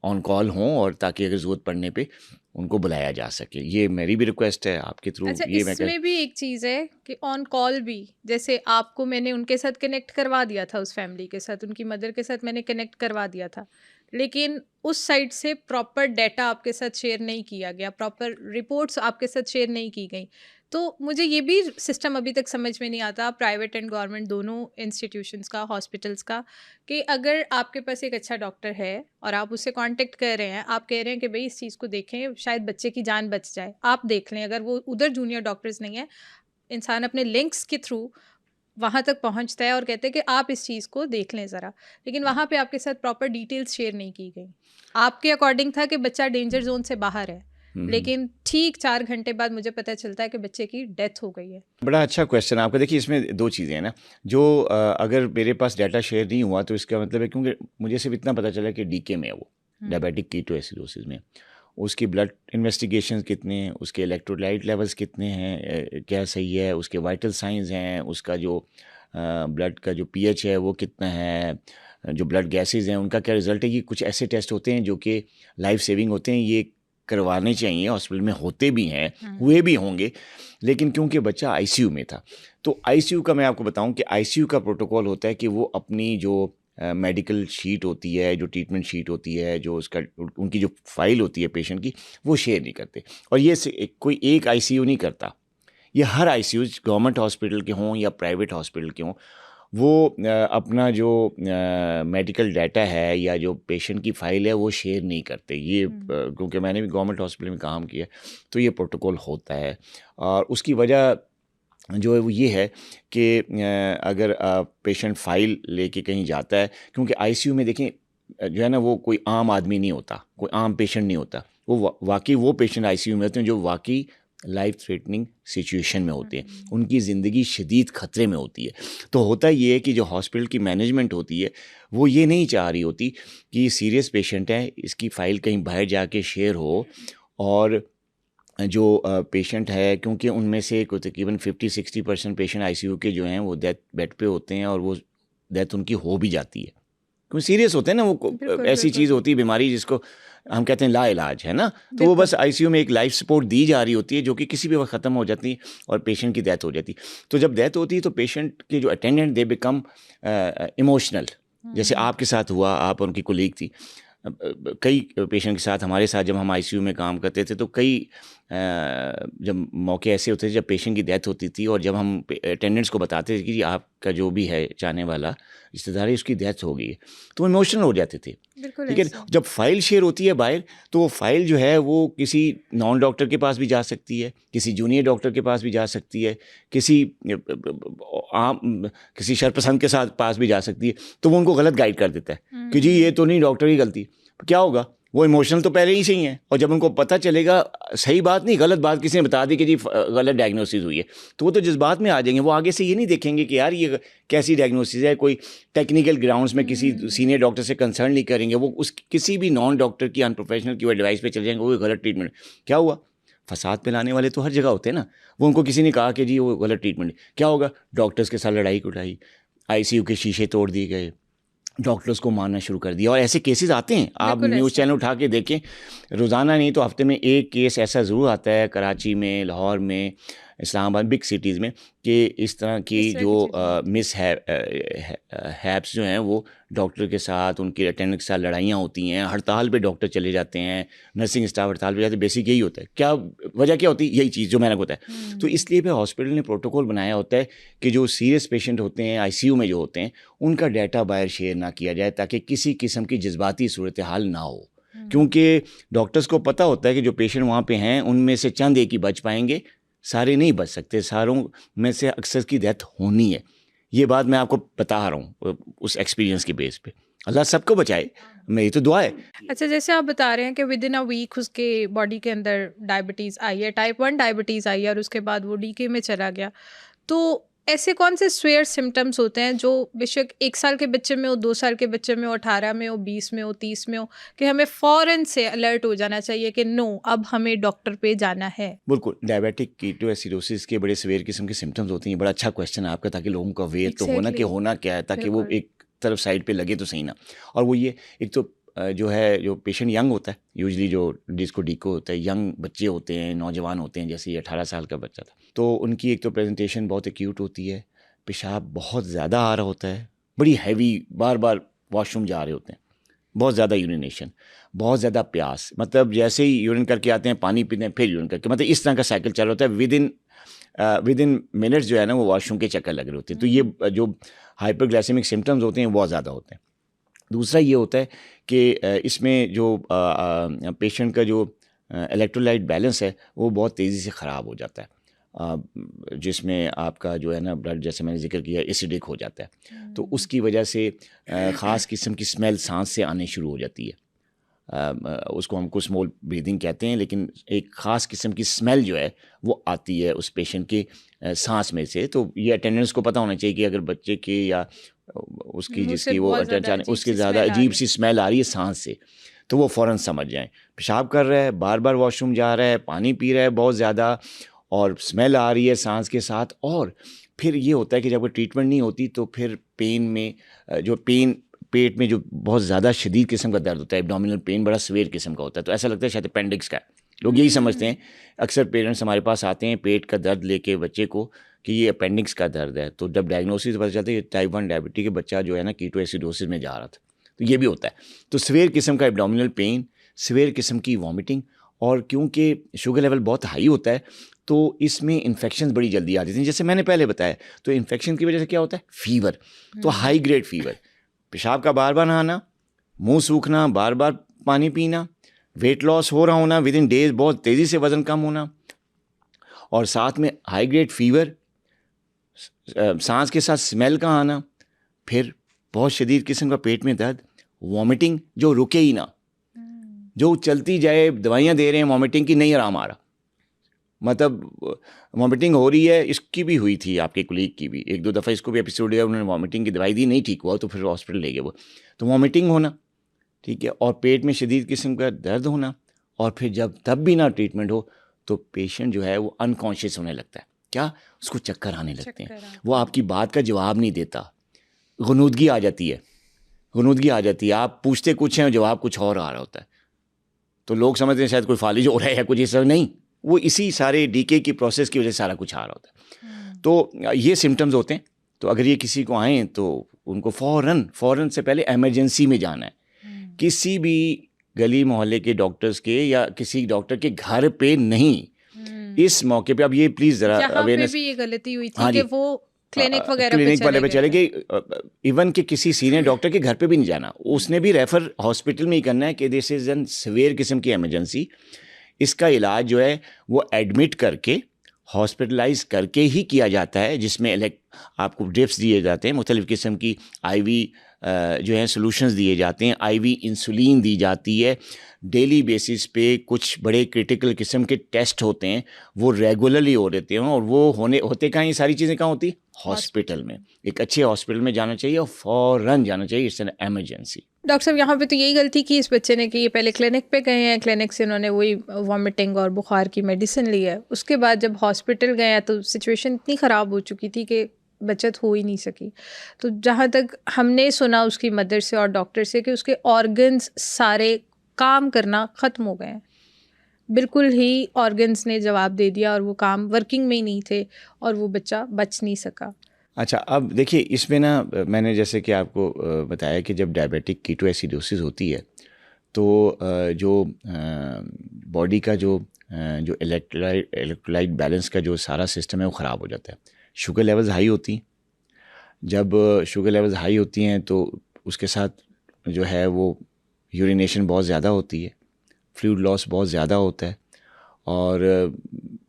ऑन कॉल हों, और ताकि अगर ज़रूरत पड़ने पे उनको बुलाया जा सके। ये मेरी भी रिक्वेस्ट है आपके थ्रू। अच्छा, ये इसमें भी एक चीज़ है कि ऑन कॉल भी, जैसे आपको मैंने उनके साथ कनेक्ट करवा दिया था, उस फैमिली के साथ, उनकी मदर के साथ मैंने कनेक्ट करवा दिया था, लेकिन उस साइड से प्रॉपर डाटा आपके साथ शेयर नहीं किया गया, प्रॉपर रिपोर्ट्स आपके साथ शेयर नहीं की गई। तो मुझे ये भी सिस्टम अभी तक समझ में नहीं आता, प्राइवेट एंड गवर्नमेंट दोनों इंस्टीट्यूशंस का, हॉस्पिटल्स का, कि अगर आपके पास एक अच्छा डॉक्टर है और आप उससे कांटेक्ट कर रहे हैं, आप कह रहे हैं कि भाई इस चीज़ को देखें, शायद बच्चे की जान बच जाए, आप देख लें, अगर वो उधर जूनियर डॉक्टर्स नहीं है, इंसान अपने लिंक्स के थ्रू वहाँ तक पहुँचता है और कहते हैं कि आप इस चीज़ को देख लें ज़रा, लेकिन वहाँ पे आपके साथ प्रॉपर डिटेल्स शेयर नहीं की गई। आपके अकॉर्डिंग था कि बच्चा डेंजर जोन से बाहर है, लेकिन ठीक 4 घंटे बाद मुझे पता चलता है कि बच्चे की डेथ हो गई है। बड़ा अच्छा क्वेश्चन आपका। देखिए इसमें दो चीज़ें हैं ना, जो अगर मेरे पास डाटा शेयर नहीं हुआ तो इसका मतलब है, क्योंकि मुझे सिर्फ इतना पता चला कि डीके में है वो, डायबिटिक कीटोएसिडोसिस में। उसकी ब्लड इन्वेस्टिगेशन कितने हैं, उसके इलेक्ट्रोलाइट लेवल्स कितने हैं, क्या सही है, उसके वाइटल साइंस हैं, उसका जो ब्लड का जो पीएच है वो कितना है, जो ब्लड गैसेज हैं उनका क्या रिजल्ट है। ये कुछ ऐसे टेस्ट होते हैं जो कि लाइफ सेविंग होते हैं, ये करवाने चाहिए, हॉस्पिटल में होते भी हैं, हुए भी होंगे। लेकिन क्योंकि बच्चा आईसीयू में था, तो आईसीयू का मैं आपको बताऊं कि आईसीयू का प्रोटोकॉल होता है कि वो अपनी जो मेडिकल शीट होती है, जो ट्रीटमेंट शीट होती है, जो उसका उनकी जो फाइल होती है पेशेंट की, वो शेयर नहीं करते। और ये कोई एक आईसीयू नहीं करता, ये हर आईसीयू, गवर्नमेंट हॉस्पिटल के हों या प्राइवेट हॉस्पिटल के हों, वो अपना जो मेडिकल डाटा है या जो पेशेंट की फ़ाइल है वो शेयर नहीं करते। ये क्योंकि मैंने भी गवर्नमेंट हॉस्पिटल में काम किया, तो ये प्रोटोकॉल होता है। और उसकी वजह जो है वो ये है कि अगर पेशेंट फ़ाइल लेके कहीं जाता है, क्योंकि आईसीयू में देखें जो है ना, वो कोई आम आदमी नहीं होता, कोई आम पेशेंट नहीं होता। वो वाकई वो पेशेंट आईसीयू में होते हैं जो वाकई लाइफ थ्रेटनिंग सिचुएशन में होते हैं, उनकी ज़िंदगी शदीद ख़तरे में होती है। तो होता ये है कि जो हॉस्पिटल की मैनेजमेंट होती है वो ये नहीं चाह रही होती कि सीरियस पेशेंट है, इसकी फ़ाइल कहीं बाहर जाके शेयर हो। और जो पेशेंट है, क्योंकि उनमें से कोई तकरीबन 50-60% पेशेंट आईसीयू के जो हैं वो डेथ बेड पे होते हैं, और वो डेथ उनकी हो भी जाती है क्योंकि सीरियस होते हैं ना, वो ऐसी चीज़ होती है, बीमारी जिसको हम कहते हैं ला इलाज है ना, तो वो बस आईसीयू में एक लाइफ सपोर्ट दी जा रही होती है जो कि किसी भी वक्त ख़त्म हो जाती है और पेशेंट की डेथ हो जाती है। तो जब डेथ होती है तो पेशेंट के जो अटेंडेंट दे बिकम इमोशनल, जैसे आपके साथ हुआ, आप उनकी कोलीग थी। कई पेशेंट के साथ, हमारे साथ जब हम आईसीयू में काम करते थे तो कई जब मौके ऐसे होते थे जब पेशेंट की डेथ होती थी, और जब हम अटेंडेंट्स को बताते थे कि जी आपका जो भी है चाहने वाला रिश्तेदार है उसकी डेथ हो गई है, तो वो इमोशनल हो जाते थे। ठीक है, जब फाइल शेयर होती है बाहर, तो वो फाइल जो है वो किसी नॉन डॉक्टर के पास भी जा सकती है, किसी जूनियर डॉक्टर के पास भी जा सकती है, किसी आम किसी शरपसंद के साथ पास भी जा सकती है। तो वो उनको गलत गाइड कर देता है कि जी ये तो नहीं डॉक्टर की गलती। क्या होगा, वो इमोशनल तो पहले ही सही है, और जब उनको पता चलेगा सही बात नहीं गलत बात किसी ने बता दी कि जी गलत डायग्नोसिस हुई है, तो वो तो जज्बात में आ जाएंगे। वो आगे से ये नहीं देखेंगे कि यार ये कैसी डायग्नोसिस है, कोई टेक्निकल ग्राउंड्स में किसी सीनियर डॉक्टर से कंसर्न नहीं करेंगे, वो उस किसी भी नॉन डॉक्टर की अनप्रोफेशनल की एडवाइस पे चले जाएंगे, वो गलत ट्रीटमेंट। क्या हुआ, फसाद फैलाने वाले तो हर जगह होते हैं ना, वो उनको किसी ने कहा कि जी वो गलत ट्रीटमेंट, क्या होगा, डॉक्टर्स के साथ लड़ाई कुटाई, आईसीयू के शीशे तोड़ दिए गए, डॉक्टर्स को मारना शुरू कर दिया। और ऐसे केसेस आते हैं, आप न्यूज़ चैनल उठा के देखें, रोज़ाना नहीं तो हफ्ते में एक केस ऐसा ज़रूर आता है, कराची में, लाहौर में, इस्लामाबाद, बिग सिटीज़ में, कि इस तरह की जो मिस हैप्स जो हैं वो डॉक्टर के साथ, उनके अटेंडेंट के साथ लड़ाइयाँ होती हैं, हड़ताल पे डॉक्टर चले जाते हैं, नर्सिंग स्टाफ हड़ताल पे जाते हैं। बेसिक यही होता है। क्या वजह क्या होती है, यही चीज़ जो मैंने बताया। तो इसलिए फिर हॉस्पिटल ने प्रोटोकॉल बनाया होता है कि जो सीरियस पेशेंट होते हैं आईसीयू में जो होते हैं, उनका डाटा बाहर शेयर ना किया जाए, ताकि किसी किस्म की जज्बाती सूरत हाल ना हो। क्योंकि डॉक्टर्स को पता होता है कि जो पेशेंट वहाँ पे हैं उनमें से चंद एक ही बच पाएंगे, सारे नहीं बच सकते, सारों में से अक्सर की डेथ होनी है। ये बात मैं आपको बता रहा हूँ उस एक्सपीरियंस के बेस पे। अल्लाह सबको बचाए, मेरी तो दुआ है। अच्छा, जैसे आप बता रहे हैं कि विद इन अ वीक उसके बॉडी के अंदर डायबिटीज़ आई है, टाइप 1 डायबिटीज़ आई है, और उसके बाद वो डीके में चला गया, तो ऐसे कौन से स्वेयर सिम्टम्स होते हैं जो बेशक 1 साल के बच्चे में हो, 2 साल के बच्चे में हो, 18 में हो, 20 में हो, 30 में हो, कि हमें फ़ौरन से अलर्ट हो जाना चाहिए कि नो अब हमें डॉक्टर पे जाना है? बिल्कुल, डायबिटिक कीटोएसिडोसिस के बड़े सीवियर किस्म के सिम्टम्स होते हैं। बड़ा अच्छा क्वेश्चन है आपका, ताकि लोगों को अवेयर तो होना कि होना क्या है, ताकि वो एक तरफ साइड पे लगे तो सही ना। और वो ये, एक तो जो पेशेंट यंग होता है, यूजली जो जिसको डीको होता है, यंग बच्चे होते हैं, नौजवान होते हैं, जैसे ये 18 साल का बच्चा था, तो उनकी एक तो प्रेजेंटेशन बहुत एक्यूट होती है, पेशाब बहुत ज़्यादा आ रहा होता है, बड़ी हैवी, बार बार वॉशरूम जा रहे होते हैं, बहुत ज़्यादा यूरिनेशन, बहुत ज़्यादा प्यास, मतलब जैसे ही यूरिन करके आते हैं पानी पीते हैं फिर यूरिन करके, मतलब इस तरह का साइकिल चल रहा होता है। विद इन मिनट्स जो है ना वो वॉशरूम के चक्कर लग रहे होते हैं। तो ये जो हाइपरग्लाइसेमिक सिम्टम्स होते हैं बहुत ज़्यादा होते हैं। दूसरा ये होता है कि इसमें जो पेशेंट का जो इलेक्ट्रोलाइट बैलेंस है वो बहुत तेज़ी से ख़राब हो जाता है, जिसमें आपका जो है ना ब्लड, जैसे मैंने जिक्र किया, एसिडिक हो जाता है। तो उसकी वजह से ख़ास किस्म की स्मेल सांस से आने शुरू हो जाती है, उसको हमको स्मॉल ब्रीदिंग कहते हैं, लेकिन एक ख़ास किस्म की स्मेल जो है वो आती है उस पेशेंट के सांस में से। तो ये अटेंडेंस को पता होना चाहिए कि अगर बच्चे के या उसकी जिसकी वो अटेंशन उसकी ज़्यादा अजीब सी स्मेल आ रही है सांस से, तो वो फ़ौरन समझ जाएं। पेशाब कर रहा है, बार बार वॉशरूम जा रहा है, पानी पी रहा है बहुत ज़्यादा और स्मेल आ रही है सांस के साथ, और फिर ये होता है कि जब कोई ट्रीटमेंट नहीं होती तो फिर पेन में जो पेट में जो बहुत ज़्यादा शदीद किस्म का दर्द होता है, एब्डोमिनल पेन बड़ा सीवियर किस्म का होता है, तो ऐसा लगता है शायद अपेंडिक्स का है। लोग यही समझते हैं। अक्सर पेरेंट्स हमारे पास आते हैं पेट का दर्द लेके बच्चे को कि ये अपेंडिक्स का दर्द है, तो जब डायग्नोसिस पता चलता है टाइप 1 डायबिटीज के बच्चा जो है ना कीटोएसिडोसिस में जा रहा था, तो ये भी होता है। तो सीवियर किस्म का एब्डोमिनल पेन, सीवियर किस्म की वॉमिटिंग, और क्योंकि शुगर लेवल बहुत हाई होता है तो इसमें इन्फेक्शन बड़ी जल्दी आ जाती हैं। जैसे मैंने पहले बताया, तो इन्फेक्शन की वजह से क्या होता है, फीवर, तो हाई ग्रेड फीवर, पेशाब का बार बार नहाना, मुंह सूखना, बार बार पानी पीना, वेट लॉस हो रहा होना विद इन डेज, बहुत तेज़ी से वज़न कम होना, और साथ में हाई ग्रेड फीवर, सांस के साथ स्मेल का आना, फिर बहुत शदीद किस्म का पेट में दर्द, वॉमिटिंग जो रुके ही ना, जो चलती जाए, दवाइयाँ दे रहे हैं वॉमिटिंग की, नहीं आराम आ रहा, मतलब वॉमिटिंग हो रही है। इसकी भी हुई थी, आपके कोलीग की भी, 1-2 दफ़ा इसको भी एपिसोड दिया, उन्होंने वॉमिटिंग की दवाई दी, नहीं ठीक हुआ तो फिर हॉस्पिटल ले गए वो। तो वॉमिटिंग होना, ठीक है, और पेट में शदीद किस्म का दर्द होना, और फिर जब तब भी ना ट्रीटमेंट हो तो पेशेंट जो है वो अनकॉन्शियस होने लगता है। क्या, उसको चक्कर आने लगते हैं, वो आपकी बात का जवाब नहीं देता, गुनूदगी आ जाती है, गुनूदगी आ जाती है, आप पूछते कुछ हैं जवाब कुछ और आ रहा होता है, तो लोग समझते हैं शायद कोई फालिज हो रहा है या कुछ, ऐसा नहीं, वो इसी सारे डीके की प्रोसेस की वजह से सारा कुछ आ रहा होता है। तो ये सिम्टम्स होते हैं। तो अगर ये किसी को आएँ तो उनको फ़ौरन से पहले इमरजेंसी में जाना है, किसी भी गली मोहल्ले के डॉक्टर्स के या किसी डॉक्टर के घर पे नहीं। इस मौके पे अब ये प्लीज़ ज़रा अवेयरनेस, भी ये गलती हुई थी कि वो क्लिनिक वगैरह क्लिनिक वाले पे चले गए, इवन कि किसी सीनियर डॉक्टर के घर पे भी नहीं जाना, उसने भी रेफ़र हॉस्पिटल में ही करना है कि दिस इज़ एन सीवियर किस्म की इमरजेंसी। इसका इलाज जो है वो एडमिट करके हॉस्पिटलाइज करके ही किया जाता है, जिसमें आपको ड्रिप्स दिए जाते हैं, मुख्तलिफ़ किस्म की आईवी जो है सॉल्यूशंस दिए जाते हैं, आईवी इंसुलिन दी जाती है, डेली बेसिस पे कुछ बड़े क्रिटिकल किस्म के टेस्ट होते हैं, वो रेगुलरली हो रहते हैं, और वो होते कहाँ, ये सारी चीज़ें कहाँ होती, हॉस्पिटल में। एक अच्छे हॉस्पिटल में जाना चाहिए और फ़ौरन जाना चाहिए, इट्स एन एमरजेंसी। डॉक्टर साहब यहाँ पे तो यही गलती की इस बच्चे ने कि ये पहले क्लिनिक पे गए हैं, क्लिनिक से उन्होंने वही वॉमिटिंग और बुखार की मेडिसिन ली है, उसके बाद जब हॉस्पिटल गए हैं तो सिचुएशन इतनी ख़राब हो चुकी थी कि बचत हो ही नहीं सकी। तो जहाँ तक हमने सुना उसकी मदर से और डॉक्टर से कि उसके ऑर्गन्स सारे काम करना ख़त्म हो गए हैं, बिल्कुल ही ऑर्गन्स ने जवाब दे दिया और वो काम वर्किंग में ही नहीं थे और वो बच्चा बच नहीं सका। अच्छा, अब देखिए इसमें ना मैंने जैसे कि आपको बताया कि जब डायबिटिक कीटोएसिडोसिस होती है तो जो बॉडी का जो इलेक्ट्रोलाइट बैलेंस का जो सारा सिस्टम है वो ख़राब हो जाता है। शुगर लेवल्स हाई होती हैं, जब शुगर लेवल्स हाई होती हैं तो उसके साथ जो है वो यूरिनेशन बहुत ज़्यादा होती है, फ्लूइड लॉस बहुत ज़्यादा होता है, और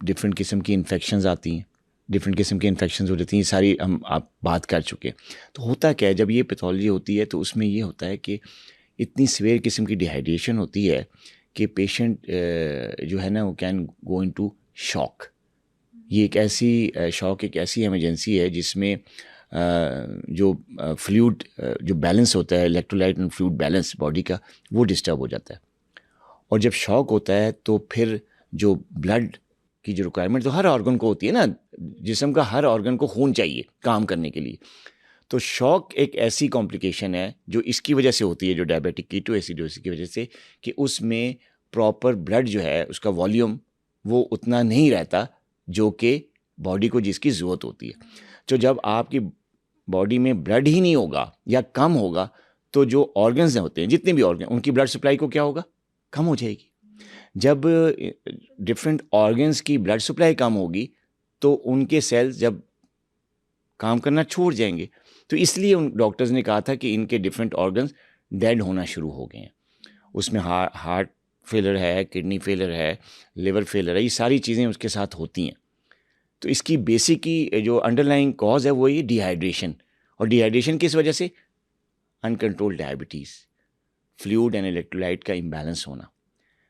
डिफरेंट किस्म की इन्फेक्शंस आती हैं, डिफरेंट किस्म के इन्फेक्शंस हो जाती हैं, सारी आप बात कर चुके हैं। तो होता क्या है, जब ये पैथोलॉजी होती है तो उसमें ये होता है कि इतनी सीवियर किस्म की डिहाइड्रेशन होती है कि पेशेंट जो है ना वो कैन गो इनटू शॉक। ये एक ऐसी शॉक एक ऐसी इमरजेंसी है जिसमें जो फ्लूइड जो बैलेंस होता है, electrolyte and fluid balance body का, वो डिस्टर्ब हो जाता है। और जब शॉक होता है तो फिर जो ब्लड की जो रिक्वायरमेंट तो हर ऑर्गन को होती है ना, जिस्म का हर ऑर्गन को खून चाहिए काम करने के लिए, तो शॉक एक ऐसी कॉम्प्लिकेशन है जो इसकी वजह से होती है, जो डायबिटिक कीटोएसिडोसिस की वजह से, कि उसमें प्रॉपर ब्लड जो है उसका वॉल्यूम वो उतना नहीं रहता जो कि बॉडी को जिसकी ज़रूरत होती है। तो जब आपकी बॉडी में ब्लड ही नहीं होगा या कम होगा तो जो ऑर्गन्स होते हैं, जितने भी ऑर्गन, उनकी ब्लड सप्लाई को क्या होगा, कम हो जाएगी। जब डिफरेंट ऑर्गन्स की ब्लड सप्लाई कम होगी तो उनके सेल्स जब काम करना छोड़ जाएंगे, तो इसलिए उन डॉक्टर्स ने कहा था कि इनके डिफरेंट ऑर्गन्स डेड होना शुरू हो गए हैं। उसमें हार्ट फेलर है, किडनी फेलर है, लिवर फेलर है, ये सारी चीज़ें उसके साथ होती हैं। तो इसकी बेसिक ही जो अंडरलाइंग कॉज है वो ये डिहाइड्रेशन, और डिहाइड्रेशन किस वजह से, uncontrolled diabetes. Fluid and electrolyte का इम्बैलेंस होना।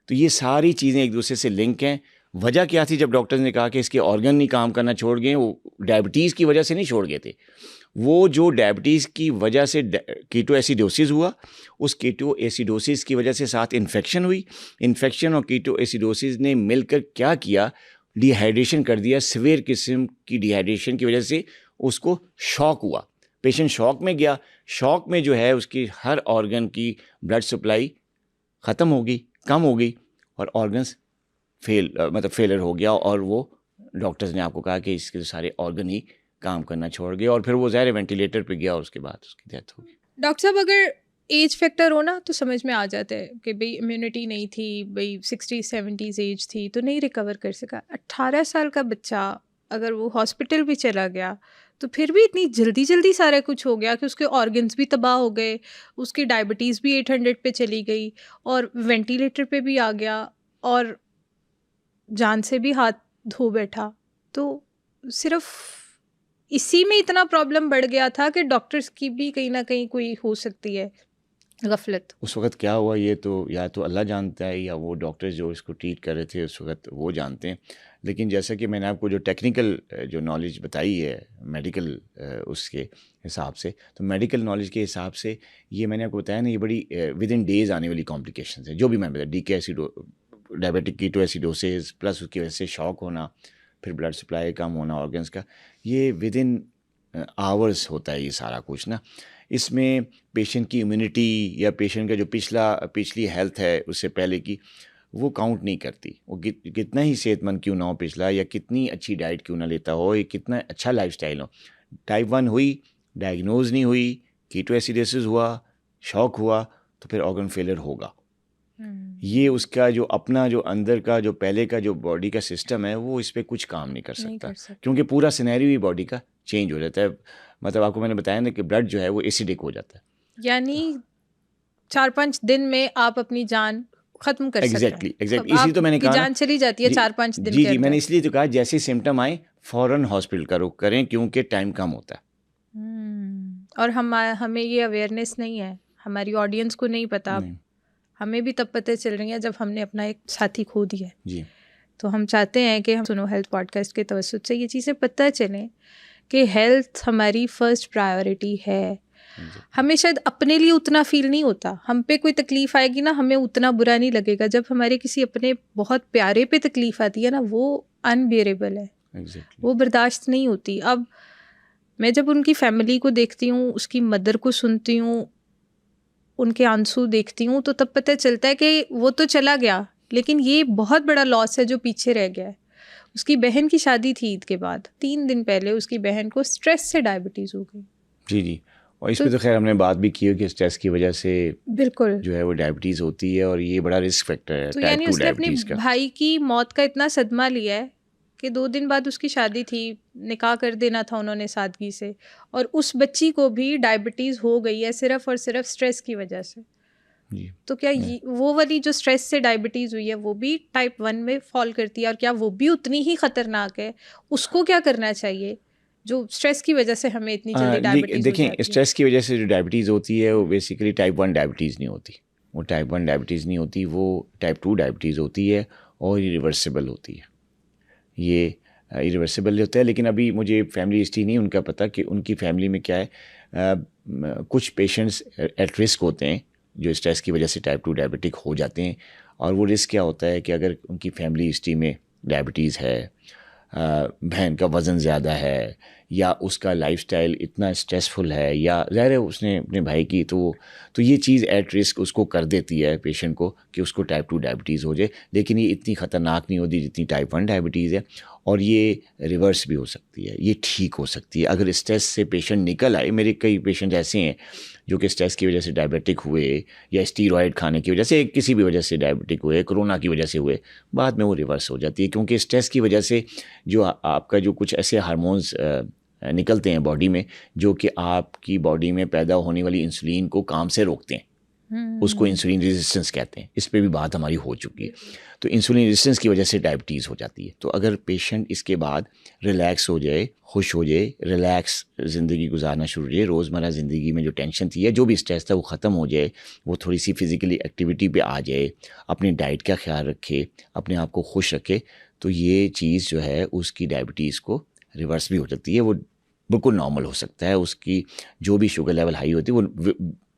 तो ये सारी चीज़ें एक दूसरे से लिंक हैं। वजह क्या थी जब डॉक्टर्स ने कहा कि इसके ऑर्गन नहीं काम करना छोड़ गए, वो डायबिटीज़ की वजह से नहीं छोड़ गए थे, वो जो डायबिटीज़ की वजह से कीटो एसिडोसिस हुआ, उस कीटो एसिडोसिस की वजह से साथ इन्फेक्शन हुई। इन्फेक्शन और कीटो एसिडोसिस ने मिलकर क्या किया, डिहाइड्रेशन कर दिया। सीवियर किस्म की डिहाइड्रेशन की वजह से उसको शॉक हुआ, पेशेंट शॉक में गया। शॉक में जो है उसकी हर ऑर्गन की ब्लड सप्लाई ख़त्म हो गई, कम हो गई, और ऑर्गन्स फेलियर हो गया, और वो डॉक्टर्स ने आपको कहा कि इसके सारे ऑर्गन ही काम करना छोड़ गए, और फिर वो ज़ाहिर वेंटिलेटर पे गया और उसके बाद उसकी डेथ हो गई। डॉक्टर साहब, अगर एज फैक्टर हो ना तो समझ में आ जाता है कि भाई इम्यूनिटी नहीं थी, भाई 60-70s एज थी तो नहीं रिकवर कर सका। 18 साल का बच्चा अगर वो हॉस्पिटल भी चला गया तो फिर भी इतनी जल्दी जल्दी सारा कुछ हो गया कि उसके ऑर्गन्स भी तबाह हो गए, उसकी डायबिटीज़ भी 800 पे चली गई और वेंटिलेटर पे भी आ गया और जान से भी हाथ धो बैठा। तो सिर्फ इसी में इतना प्रॉब्लम बढ़ गया था कि डॉक्टर्स की भी कहीं ना कहीं कोई हो सकती है गफलत। उस वक्त क्या हुआ ये तो या तो अल्लाह जानता है या वो डॉक्टर्स जो इसको ट्रीट कर रहे थे उस वक्त वो जानते हैं। लेकिन जैसा कि मैंने आपको जो टेक्निकल जो नॉलेज बताई है मेडिकल उसके हिसाब से, तो मेडिकल नॉलेज के हिसाब से ये मैंने आपको बताया ना, ये बड़ी विद इन डेज़ आने वाली कॉम्प्लिकेशंस है। जो भी मैं बताया, डायबिटिक कीटो एसिडोसिस प्लस उसकी वजह से शॉक होना, फिर ब्लड सप्लाई कम होना ऑर्गन्स का, ये विद इन आवर्स होता है ये सारा कुछ ना। इसमें पेशेंट की इम्यूनिटी या पेशेंट का जो पिछली हेल्थ है उससे पहले की, वो काउंट नहीं करती। वो कितना ही सेहतमंद क्यों ना हो पिछला, या कितनी अच्छी डाइट क्यों ना लेता हो, या कितना अच्छा लाइफस्टाइल हो, टाइप 1 हुई, डायग्नोज नहीं हुई, कीटो एसिडोसिस हुआ, शॉक हुआ, तो फिर ऑर्गन फेलियर होगा। ये उसका जो अपना जो अंदर का जो पहले का जो बॉडी का सिस्टम है वो इस पर कुछ काम नहीं कर सकता, क्योंकि पूरा सिनेरियो ही बॉडी का चेंज हो जाता है। मतलब आपको मैंने बताया ना कि ब्लड जो है वो एसिडिक हो जाता है, यानी 4-5 दिन में आप अपनी जान खत्म कर सकते हैं। एग्जैक्टली इसलिए तो मैंने कहा जान चली जाती है 4-5 दिन जी मैंने इसलिए तो कहा जैसे सिम्टम आए फौरन हॉस्पिटल का रुख करें, क्योंकि टाइम कम होता है। और हमें ये अवेयरनेस नहीं है, हमारी ऑडियंस को नहीं पता। हमें भी तब पता चल रही है जब हमने अपना एक साथी खो दिया जी। तो हम चाहते हैं कि हम सुनो हेल्थ पॉडकास्ट के तवज्जुह से ये चीज़ें पता चलें कि हेल्थ हमारी फर्स्ट प्रायोरिटी है। हमें शायद अपने लिए उतना फील नहीं होता, हम पे कोई तकलीफ़ आएगी ना हमें उतना बुरा नहीं लगेगा। जब हमारे किसी अपने बहुत प्यारे पे तकलीफ़ आती है ना, वो अनबियरेबल है, वो बर्दाश्त नहीं होती। अब मैं जब उनकी फैमिली को देखती हूँ, उसकी मदर को सुनती हूँ, उनके आंसू देखती हूँ, तो तब पता चलता है कि वो तो चला गया लेकिन ये बहुत बड़ा लॉस है जो पीछे रह गया है। उसकी बहन की शादी थी ईद के बाद, 3 दिन पहले उसकी बहन को स्ट्रेस से डायबिटीज़ हो गई। जी। और इस पे तो खैर हमने बात भी की है कि स्ट्रेस की वजह से बिल्कुल जो है वो डायबिटीज़ होती है, और ये बड़ा रिस्क फैक्टर है। तो यानी उसने अपने भाई की मौत का इतना सदमा लिया है कि 2 दिन बाद उसकी शादी थी, निकाह कर देना था उन्होंने सादगी से, और उस बच्ची को भी डायबिटीज़ हो गई है सिर्फ और सिर्फ स्ट्रेस की वजह से। जी। तो क्या वो वाली जो स्ट्रेस से डायबिटीज़ हुई है वो भी टाइप 1 में फॉल करती है, और क्या वो भी उतनी ही ख़तरनाक है? उसको क्या करना चाहिए जो स्ट्रेस की वजह से हमें इतनी जल्दी डायबिटीज़ हो जाती है? देखें, स्ट्रेस की वजह से जो डायबिटीज़ होती है वो बेसिकली टाइप 1 डायबिटीज़ नहीं होती। वो टाइप 1 डायबिटीज़ नहीं होती, वो टाइप 2 डायबिटीज़ होती है, और रिवर्सिबल होती है। ये इरिवर्सिबल होता है। लेकिन अभी मुझे फैमिली हिस्ट्री नहीं उनका पता कि उनकी फैमिली में क्या है। कुछ पेशेंट्स एट रिस्क होते हैं जो स्ट्रेस की वजह से टाइप 2 डायबिटिक हो जाते हैं, और वो रिस्क क्या होता है कि अगर उनकी फैमिली हिस्ट्री में डायबिटीज़ है, बहन का वज़न ज़्यादा है, या उसका लाइफस्टाइल इतना स्ट्रेसफुल है, या ज़ाहिर है उसने अपने भाई की, तो ये चीज़ एट रिस्क उसको कर देती है पेशेंट को कि उसको टाइप 2 डायबिटीज़ हो जाए। लेकिन ये इतनी ख़तरनाक नहीं होती जितनी टाइप 1 डायबिटीज़ है, और ये रिवर्स भी हो सकती है, ये ठीक हो सकती है अगर स्ट्रेस से पेशेंट निकल आए। मेरे कई पेशेंट ऐसे हैं जो कि स्ट्रेस की वजह से डायबिटिक हुए, या स्टीरॉयड खाने की वजह से, किसी भी वजह से डायबिटिक हुए, कोरोना की वजह से हुए, बाद में वो रिवर्स हो जाती है। क्योंकि स्ट्रेस की वजह से जो आपका जो कुछ ऐसे हार्मोन्स निकलते हैं बॉडी में जो कि आपकी बॉडी में पैदा होने वाली इंसुलिन को काम से रोकते हैं। उसको इंसुलिन रेजिस्टेंस कहते हैं, इस पे भी बात हमारी हो चुकी है। तो इंसुलिन रेजिस्टेंस की वजह से डायबिटीज़ हो जाती है। तो अगर पेशेंट इसके बाद रिलैक्स हो जाए, खुश हो जाए, रिलैक्स ज़िंदगी गुजारना शुरू हो जाए, रोज़मर्रा ज़िंदगी में जो टेंशन थी या जो भी स्ट्रेस था वो ख़त्म हो जाए, वो थोड़ी सी फिज़िकली एक्टिविटी पे आ जाए, अपनी डाइट का ख्याल रखे, अपने आप को खुश रखे, तो ये चीज़ जो है उसकी डायबिटीज़ को रिवर्स भी हो जाती है। वो बिल्कुल नॉर्मल हो सकता है। उसकी जो भी शुगर लेवल हाई होती है वो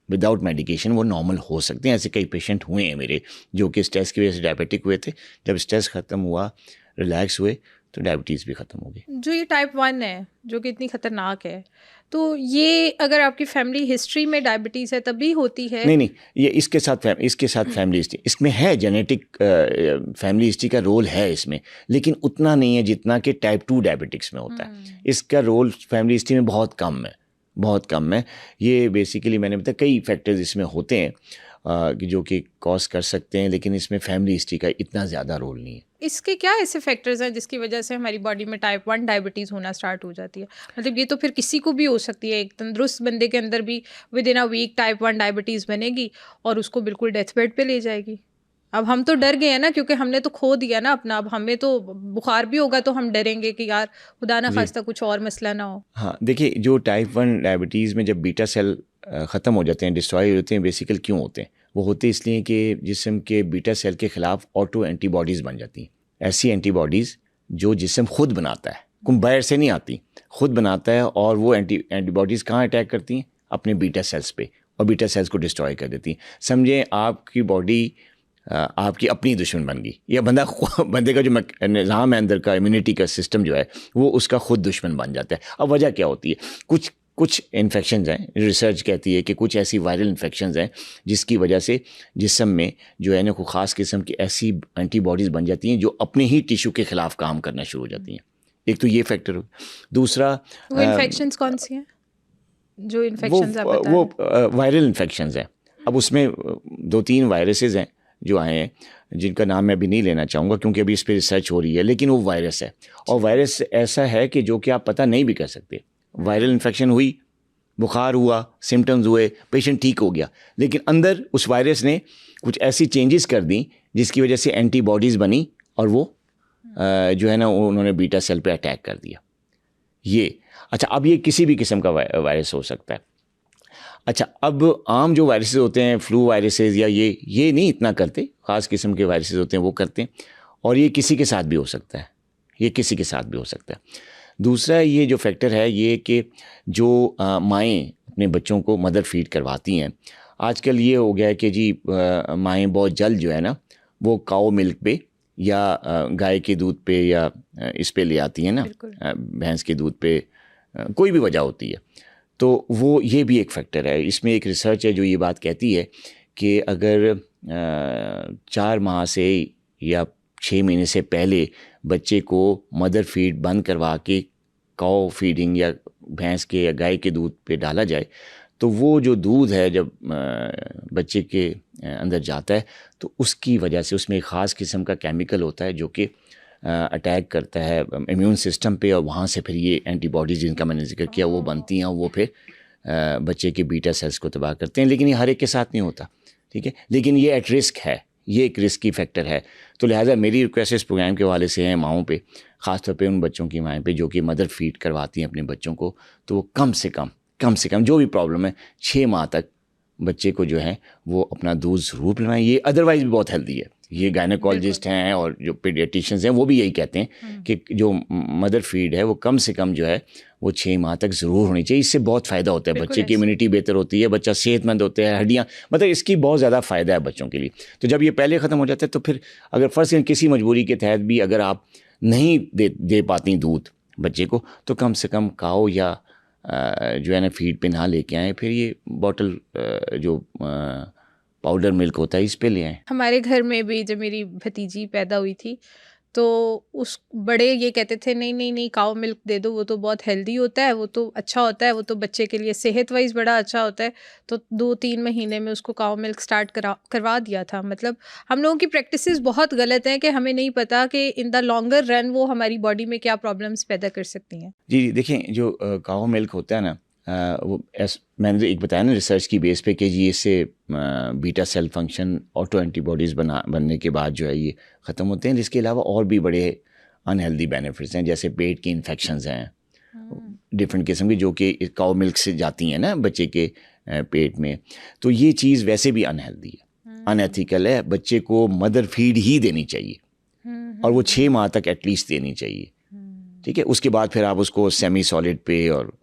विदाउट मेडिकेशन वो नॉर्मल हो सकते हैं। ऐसे कई पेशेंट हुए हैं मेरे जो कि स्ट्रेस की वजह से डायबिटिक हुए थे, जब स्ट्रेस ख़त्म हुआ, रिलैक्स हुए, तो डायबिटीज़ भी ख़त्म हो गई। जो ये टाइप 1 है, जो कि इतनी खतरनाक है, तो ये अगर आपकी फैमिली हिस्ट्री में डायबिटीज़ है तभी होती है? नहीं, ये इसके साथ फैमिली हिस्ट्री, इसमें है जेनेटिक फैमिली हिस्ट्री का रोल है इसमें, लेकिन उतना नहीं है जितना कि टाइप 2 डायबिटिक्स में होता है। इसका रोल फैमिली हिस्ट्री में बहुत कम है, बहुत कम है। ये बेसिकली मैंने बताया कई फैक्टर्स इसमें होते हैं जो कि कॉज कर सकते हैं, लेकिन इसमें फैमिली हिस्ट्री का इतना ज़्यादा रोल नहीं है। इसके क्या ऐसे फैक्टर्स हैं जिसकी वजह से हमारी बॉडी में टाइप 1 डायबिटीज़ होना स्टार्ट हो जाती है? मतलब ये तो फिर किसी को भी हो सकती है, एक तंदुरुस्त बंदे के अंदर भी with in a weak type 1 diabetes बनेगी और उसको बिल्कुल डेथ बेड पे ले जाएगी। अब हम तो डर गए हैं ना, क्योंकि हमने तो खो दिया ना अपना। अब हमें तो बुखार भी होगा तो हम डरेंगे कि यार खुदा ना जी। खास्ता कुछ और मसला ना हो। हाँ, देखिए जो टाइप 1 डायबिटीज़ में जब बीटा सेल ख़त्म हो जाते हैं, डिस्ट्रॉय हो जाते हैं, बेसिकल क्यों होते हैं? वो होते इसलिए कि जिस्म के बीटा सेल के ख़िलाफ़ ऑटो एंटीबॉडीज़ बन जाती हैं। ऐसी एंटीबॉडीज़ जो जिस्म खुद बनाता है, कोई बाहर से नहीं आती, खुद बनाता है, और वो एंटीबॉडीज़ कहाँ अटैक करती हैं? अपने बीटा सेल्स पे, और बीटा सेल्स को डिस्ट्रॉय कर देती हैं। समझें आपकी बॉडी आपकी अपनी दुश्मन बन गई, या बंदे का जो निज़ाम है अंदर का, इम्यूनिटी का सिस्टम जो है वो उसका खुद दुश्मन बन जाता है। अब वजह क्या होती है? कुछ इन्फेक्शंस हैं, रिसर्च कहती है कि कुछ ऐसी वायरल इन्फेक्शंस हैं जिसकी वजह से जिस्म में जो है ना कोई ख़ास किस्म की ऐसी एंटीबॉडीज़ बन जाती हैं जो अपने ही टिश्यू के ख़िलाफ़ काम करना शुरू हो जाती हैं। एक तो ये फैक्टर हो। दूसरा वो इन्फेक्शंस कौन सी हैं जो इन्फेक्शंस आप बता रहे हैं? वो वायरल इन्फेक्शंस हैं। अब उसमें 2-3 वायरसेस हैं जो आए हैं, जिनका नाम मैं अभी नहीं लेना चाहूँगा क्योंकि अभी इस पर रिसर्च हो रही है, लेकिन वो वायरस है, और वायरस ऐसा है कि जो कि आप पता नहीं भी कर सकते। वायरल इन्फेक्शन हुई, बुखार हुआ, सिम्टम्स हुए, पेशेंट ठीक हो गया, लेकिन अंदर उस वायरस ने कुछ ऐसी चेंजेस कर दी जिसकी वजह से एंटीबॉडीज़ बनी, और वो जो है ना उन्होंने बीटा सेल पे अटैक कर दिया। ये अच्छा, अब ये किसी भी किस्म का वायरस हो सकता है। अच्छा, अब आम जो वायरसेस होते हैं, फ्लू वायरसेस या ये नहीं इतना करते, ख़ास किस्म के वायरसेस होते हैं वो करते हैं, और ये किसी के साथ भी हो सकता है, ये किसी के साथ भी हो सकता है। दूसरा ये जो फैक्टर है ये कि जो माएँ अपने बच्चों को मदर फीड करवाती हैं, आजकल ये हो गया है कि जी माएँ बहुत जल्द जो है ना वो काऊ मिल्क पे या गाय के दूध पे या इस पे ले आती हैं ना, भैंस के दूध पे, कोई भी वजह होती है, तो वो ये भी एक फैक्टर है। इसमें एक रिसर्च है जो ये बात कहती है कि अगर 4 माह से या 6 महीने से पहले बच्चे को मदर फीड बंद करवा के काऊ फीडिंग या भैंस के या गाय के दूध पे डाला जाए, तो वो जो दूध है जब बच्चे के अंदर जाता है तो उसकी वजह से उसमें एक ख़ास किस्म का केमिकल होता है जो कि अटैक करता है इम्यून सिस्टम पे, और वहाँ से फिर ये एंटीबॉडीज़ जिनका मैंने जिक्र किया वो बनती हैं, और वो फिर बच्चे के बीटा सेल्स को तबाह करते हैं। लेकिन ये हर एक के साथ नहीं होता, ठीक है, लेकिन ये एट रिस्क है, ये एक रिस्की फैक्टर है। तो लिहाजा मेरी रिक्वेस्ट इस प्रोग्राम के हवाले से है माओं पे, ख़ासतौर पे उन बच्चों की माएँ पे जो कि मदर फीड करवाती हैं अपने बच्चों को, तो वो कम से कम जो भी प्रॉब्लम है 6 माह तक बच्चे को जो है वो अपना दूध ज़रूर पिलवाएं। ये अदरवाइज़ भी बहुत हेल्दी है। ये गायनेकोलॉजिस्ट हैं और जो पीडियाट्रिशियंस हैं वो भी यही कहते हैं कि जो मदर फीड है वो कम से कम जो है वो 6 माह तक ज़रूर होनी चाहिए। इससे बहुत फ़ायदा होता है, बच्चे की इम्यूनिटी बेहतर होती है, बच्चा सेहतमंद होता है, हड्डियाँ, मतलब इसकी बहुत ज़्यादा फ़ायदा है बच्चों के लिए। तो जब ये पहले ख़त्म हो जाता है तो फिर अगर फ़र्ज़ किसी मजबूरी के तहत भी अगर आप नहीं दे पाती दूध बच्चे को, तो कम से कम काओ या जो है ना फीड पे ना लेके आएँ, फिर ये बॉटल जो पाउडर मिल्क होता है इस पे ले आएँ। हमारे घर में भी जब मेरी भतीजी पैदा हुई थी तो उस बड़े ये कहते थे नहीं काऊ मिल्क दे दो, वो तो बहुत हेल्दी होता है, वो तो अच्छा होता है, वो तो बच्चे के लिए सेहत वाइज बड़ा अच्छा होता है। तो 2-3 महीने में उसको काऊ मिल्क स्टार्ट करवा दिया था। मतलब हम लोगों की प्रैक्टिसेस बहुत गलत हैं कि हमें नहीं पता कि इन द लॉन्गर रन वो हमारी बॉडी में क्या प्रॉब्लम्स पैदा कर सकती हैं। जी देखिए, जो काऊ मिल्क होता है ना, मैंने तो एक बताया ना रिसर्च की बेस पे कि जी इससे beta cell function auto antibodies बनने के बाद जो है ये ख़त्म होते हैं। इसके अलावा और भी बड़े अनहेल्दी बेनिफिट्स हैं, जैसे पेट की इन्फेक्शंस हैं डिफरेंट किस्म की, जो कि काउ मिल्क से जाती हैं ना बच्चे के पेट में। तो ये चीज़ वैसे भी अनहेल्दी है, अनएथिकल है। बच्चे को मदर फीड ही देनी चाहिए और वो 6 माह तक एटलीस्ट देनी चाहिए, ठीक है। उसके बाद फिर आप उसको सेमी सॉलिड पे और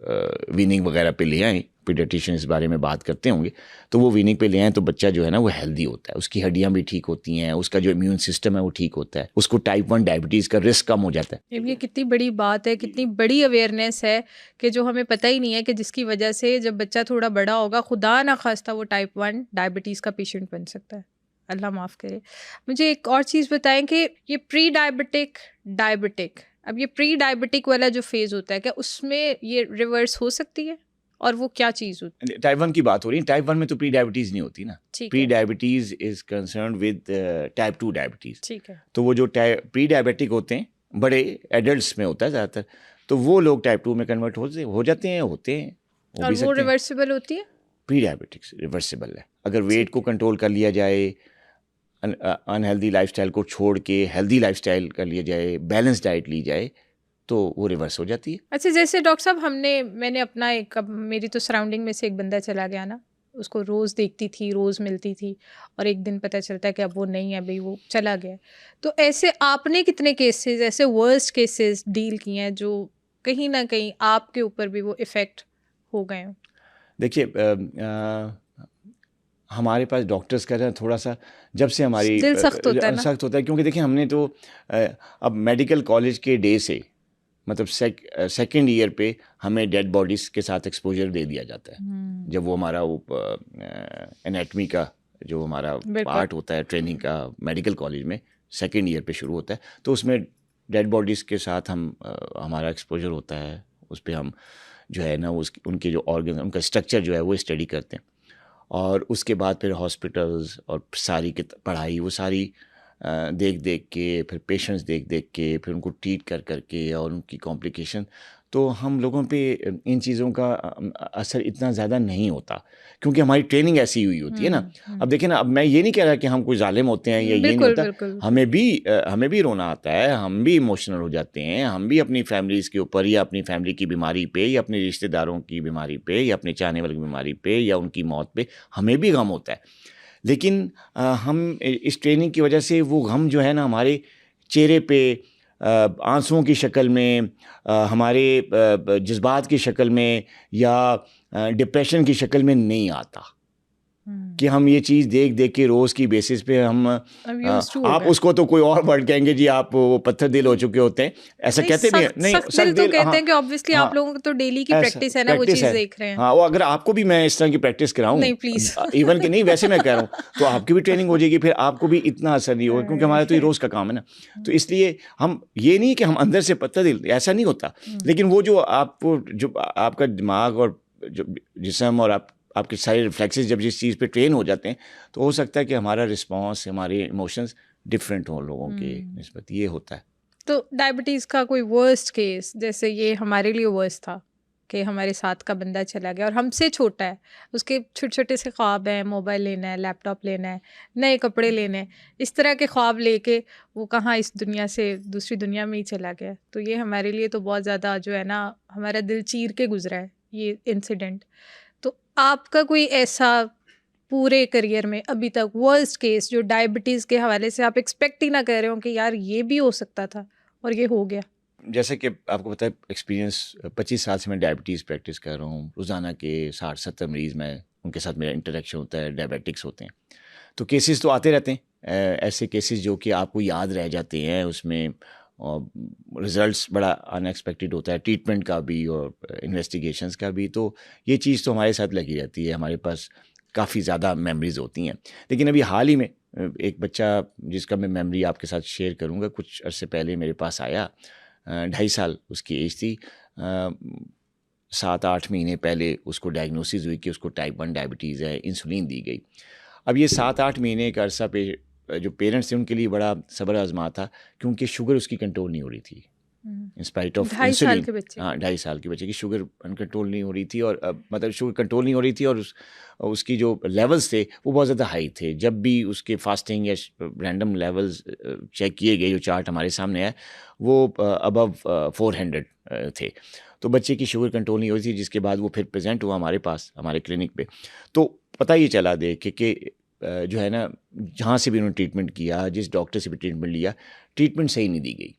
वीनिंग वगैरह पे ले आएँ। पीडियाट्रिशियन इस बारे में बात करते होंगे, तो वो वीनिंग पे ले आएँ तो बच्चा जो है ना वो हेल्दी होता है, उसकी हड्डियाँ भी ठीक होती हैं, उसका जो इम्यून सिस्टम है वो ठीक होता है, उसको टाइप 1 डायबिटीज़ का रिस्क कम हो जाता है। ये कितनी बड़ी बात है, कितनी बड़ी अवेयरनेस है कि जो हमें पता ही नहीं है, कि जिसकी वजह से जब बच्चा थोड़ा बड़ा होगा खुदा ना खास्ता वो टाइप 1 डायबिटीज़ का पेशेंट बन सकता है, अल्लाह माफ़ करे। मुझे एक और चीज़ बताएं कि ये प्री डायबिटिक, डायबिटिक, अब ये प्री डायबिटिक वाला जो फेज़ होता है, क्या उसमें ये रिवर्स हो सकती है और वो क्या चीज़ होती है? टाइप 1 की बात हो रही है। टाइप 1 में तो प्री डायबिटीज़ नहीं होती ना। ठीक प्री है, diabetes is concerned with type 2 diabetes. ठीक है। तो वो जो प्री डायबिटिक होते हैं बड़े एडल्ट्स में होता है ज़्यादातर, तो वो लोग टाइप 2 में कन्वर्ट हो जाते हैं, होते हैं, हो और भी वो सकते हैं। रिवर्सिबल होती है? प्री डायबिटिक्स रिवर्सिबल है अगर वेट ठीक को कंट्रोल कर लिया जाए, अनहेल्दी लाइफस्टाइल को छोड़ के हेल्दी लाइफस्टाइल कर लिया जाए, बैलेंस डाइट ली जाए, तो वो रिवर्स हो जाती है। अच्छा, जैसे डॉक्टर साहब मैंने अपना एक, अब मेरी तो सराउंडिंग में से एक बंदा चला गया ना, उसको रोज़ देखती थी, रोज़ मिलती थी, और एक दिन पता चलता है कि अब वो नहीं है भाई, वो चला गया। तो ऐसे आपने कितने केसेस, ऐसे वर्स्ट केसेस डील किए हैं जो कहीं ना कहीं आपके ऊपर भी वो इफ़ेक्ट हो गए हों? देखिए हमारे पास डॉक्टर्स का ना थोड़ा सा जब से हमारी दिल सख्त होता है ना? सख्त होता है, क्योंकि देखिए हमने तो अब मेडिकल कॉलेज के डे से मतलब सेकेंड ईयर पे हमें डेड बॉडीज़ के साथ एक्सपोजर दे दिया जाता है। जब वो हमारा वो एनाटमी का जो हमारा बिल्कुल। पार्ट होता है ट्रेनिंग का मेडिकल कॉलेज में सेकेंड ईयर पे शुरू होता है, तो उसमें डेड बॉडीज़ के साथ हमारा एक्सपोजर होता है। उस पर हम जो है ना उनके जो ऑर्गन, उनका स्ट्रक्चर जो है वो स्टडी करते हैं, और उसके बाद फिर हॉस्पिटल्स और सारी की पढ़ाई वो सारी देख देख के, फिर पेशेंट्स देख देख के, फिर उनको ट्रीट कर कर के और उनकी कॉम्प्लिकेशन, तो हम लोगों पे इन चीज़ों का असर इतना ज़्यादा नहीं होता, क्योंकि हमारी ट्रेनिंग ऐसी हुई होती है ना। अब देखिए ना, अब मैं ये नहीं कह रहा कि हम कोई जालिम होते हैं या ये नहीं बिल्कुल होता। बिल्कुल। हमें भी रोना आता है, हम भी इमोशनल हो जाते हैं, हम भी अपनी फैमिलीज़ के ऊपर या अपनी फैमिली की बीमारी पे या अपने रिश्तेदारों की बीमारी पे या अपने चाहने वाले की बीमारी पे या उनकी मौत पे हमें भी गम होता है। लेकिन हम इस ट्रेनिंग की वजह से वो गम जो है ना हमारे चेहरे पे आंसुओं की शक्ल में, हमारे जज्बात की शक्ल में या डिप्रेशन की शक्ल में नहीं आता, कि हम ये चीज़ देख देख के रोज़ की बेसिस पे हम अब used to हो आप गए। उसको तो कोई और वर्ड कहेंगे जी, आप वो पत्थर दिल हो चुके होते हैं, ऐसा नहीं, कहते भी हैं। नहीं, सख्त दिल तो कहते हैं कि ऑब्वियसली हाँ, आप लोगों को तो डेली की ऐसा प्रैक्टिस है ना, वो प्रैक्टिस चीज़ है। देख रहे हैं। हाँ, वो अगर आपको भी मैं इस तरह की प्रैक्टिस कराऊं, नहीं प्लीज़। इवन कि नहीं, वैसे मैं कह रहा हूँ, तो आपकी भी ट्रेनिंग हो जाएगी, फिर आपको भी इतना असर नहीं होगा, क्योंकि हमारा तो ये रोज़ का काम है ना। तो इसलिए हम ये नहीं कि हम अंदर से पत्थर दिल, ऐसा नहीं होता, लेकिन वो जो आपको, जो आपका दिमाग और जो जिस्म और आपके सारे रिफ्लेक्सेस जब जिस चीज़ पे ट्रेन हो जाते हैं, तो हो सकता है कि हमारा रिस्पॉन्स, हमारे इमोशंस डिफरेंट हों लोगों के निस्बत, ये होता है। तो डायबिटीज़ का कोई वर्स्ट केस, जैसे ये हमारे लिए वर्स्ट था कि हमारे साथ का बंदा चला गया और हमसे छोटा है, उसके छोटे छोटे से ख्वाब हैं, मोबाइल लेना है, लैपटॉप लेना है, नए कपड़े लेने हैं, इस तरह के ख्वाब लेके वो कहाँ इस दुनिया से दूसरी दुनिया में ही चला गया। तो ये हमारे लिए तो बहुत ज़्यादा जो है ना, हमारा दिल चीर के गुजरा है ये इंसिडेंट। तो आपका कोई ऐसा पूरे करियर में अभी तक वर्स्ट केस जो डायबिटीज़ के हवाले से आप एक्सपेक्ट ही ना कर रहे हो कि यार ये भी हो सकता था और ये हो गया? जैसे कि आपको पता है, एक्सपीरियंस 25 साल से मैं डायबिटीज़ प्रैक्टिस कर रहा हूँ। रोज़ाना के 60-70 मरीज़ मैं उनके साथ मेरा इंटरेक्शन होता है, डायबिटिक्स होते हैं। तो केसेस तो आते रहते हैं, ऐसे केसेस जो कि आपको याद रह जाते हैं, उसमें रिज़ल्ट्स बड़ा अनएक्सपेक्टेड होता है, ट्रीटमेंट का भी और इन्वेस्टिगेशंस का भी। तो ये चीज़ तो हमारे साथ लगी रहती है, हमारे पास काफ़ी ज़्यादा मेमोरीज़ होती हैं। लेकिन अभी हाल ही में एक बच्चा जिसका मैं मेमोरी आपके साथ शेयर करूँगा, कुछ अरसे पहले मेरे पास आया। 2.5 साल उसकी एज थी। 7-8 महीने पहले उसको डायग्नोसिस हुई कि उसको टाइप 1 डायबिटीज़ है, इंसुलिन दी गई। अब ये 7-8 महीने का अरसा जो पेरेंट्स थे उनके लिए बड़ा सब्र आज़मा था, क्योंकि शुगर उसकी कंट्रोल नहीं हो रही थी। इंस्पाइट ऑफ 2.5 साल इंसुलिन। के बच्चे हाँ, 2.5 साल के बच्चे की शुगर अनकंट्रोल नहीं हो रही थी, और मतलब शुगर कंट्रोल नहीं हो रही थी, और उसकी जो लेवल्स थे वो बहुत ज़्यादा हाई थे। जब भी उसके फास्टिंग या रैंडम लेवल्स चेक किए गए, जो चार्ट हमारे सामने है, वो अबव 400 थे। तो बच्चे की शुगर कंट्रोल नहीं हो रही थी, जिसके बाद वो फिर प्रेजेंट हुआ हमारे पास, हमारे क्लिनिक पे। तो पता ये चला देख कि जो है ना, जहाँ से भी उन्होंने ट्रीटमेंट किया, जिस डॉक्टर से भी ट्रीटमेंट लिया, ट्रीटमेंट सही नहीं दी गई।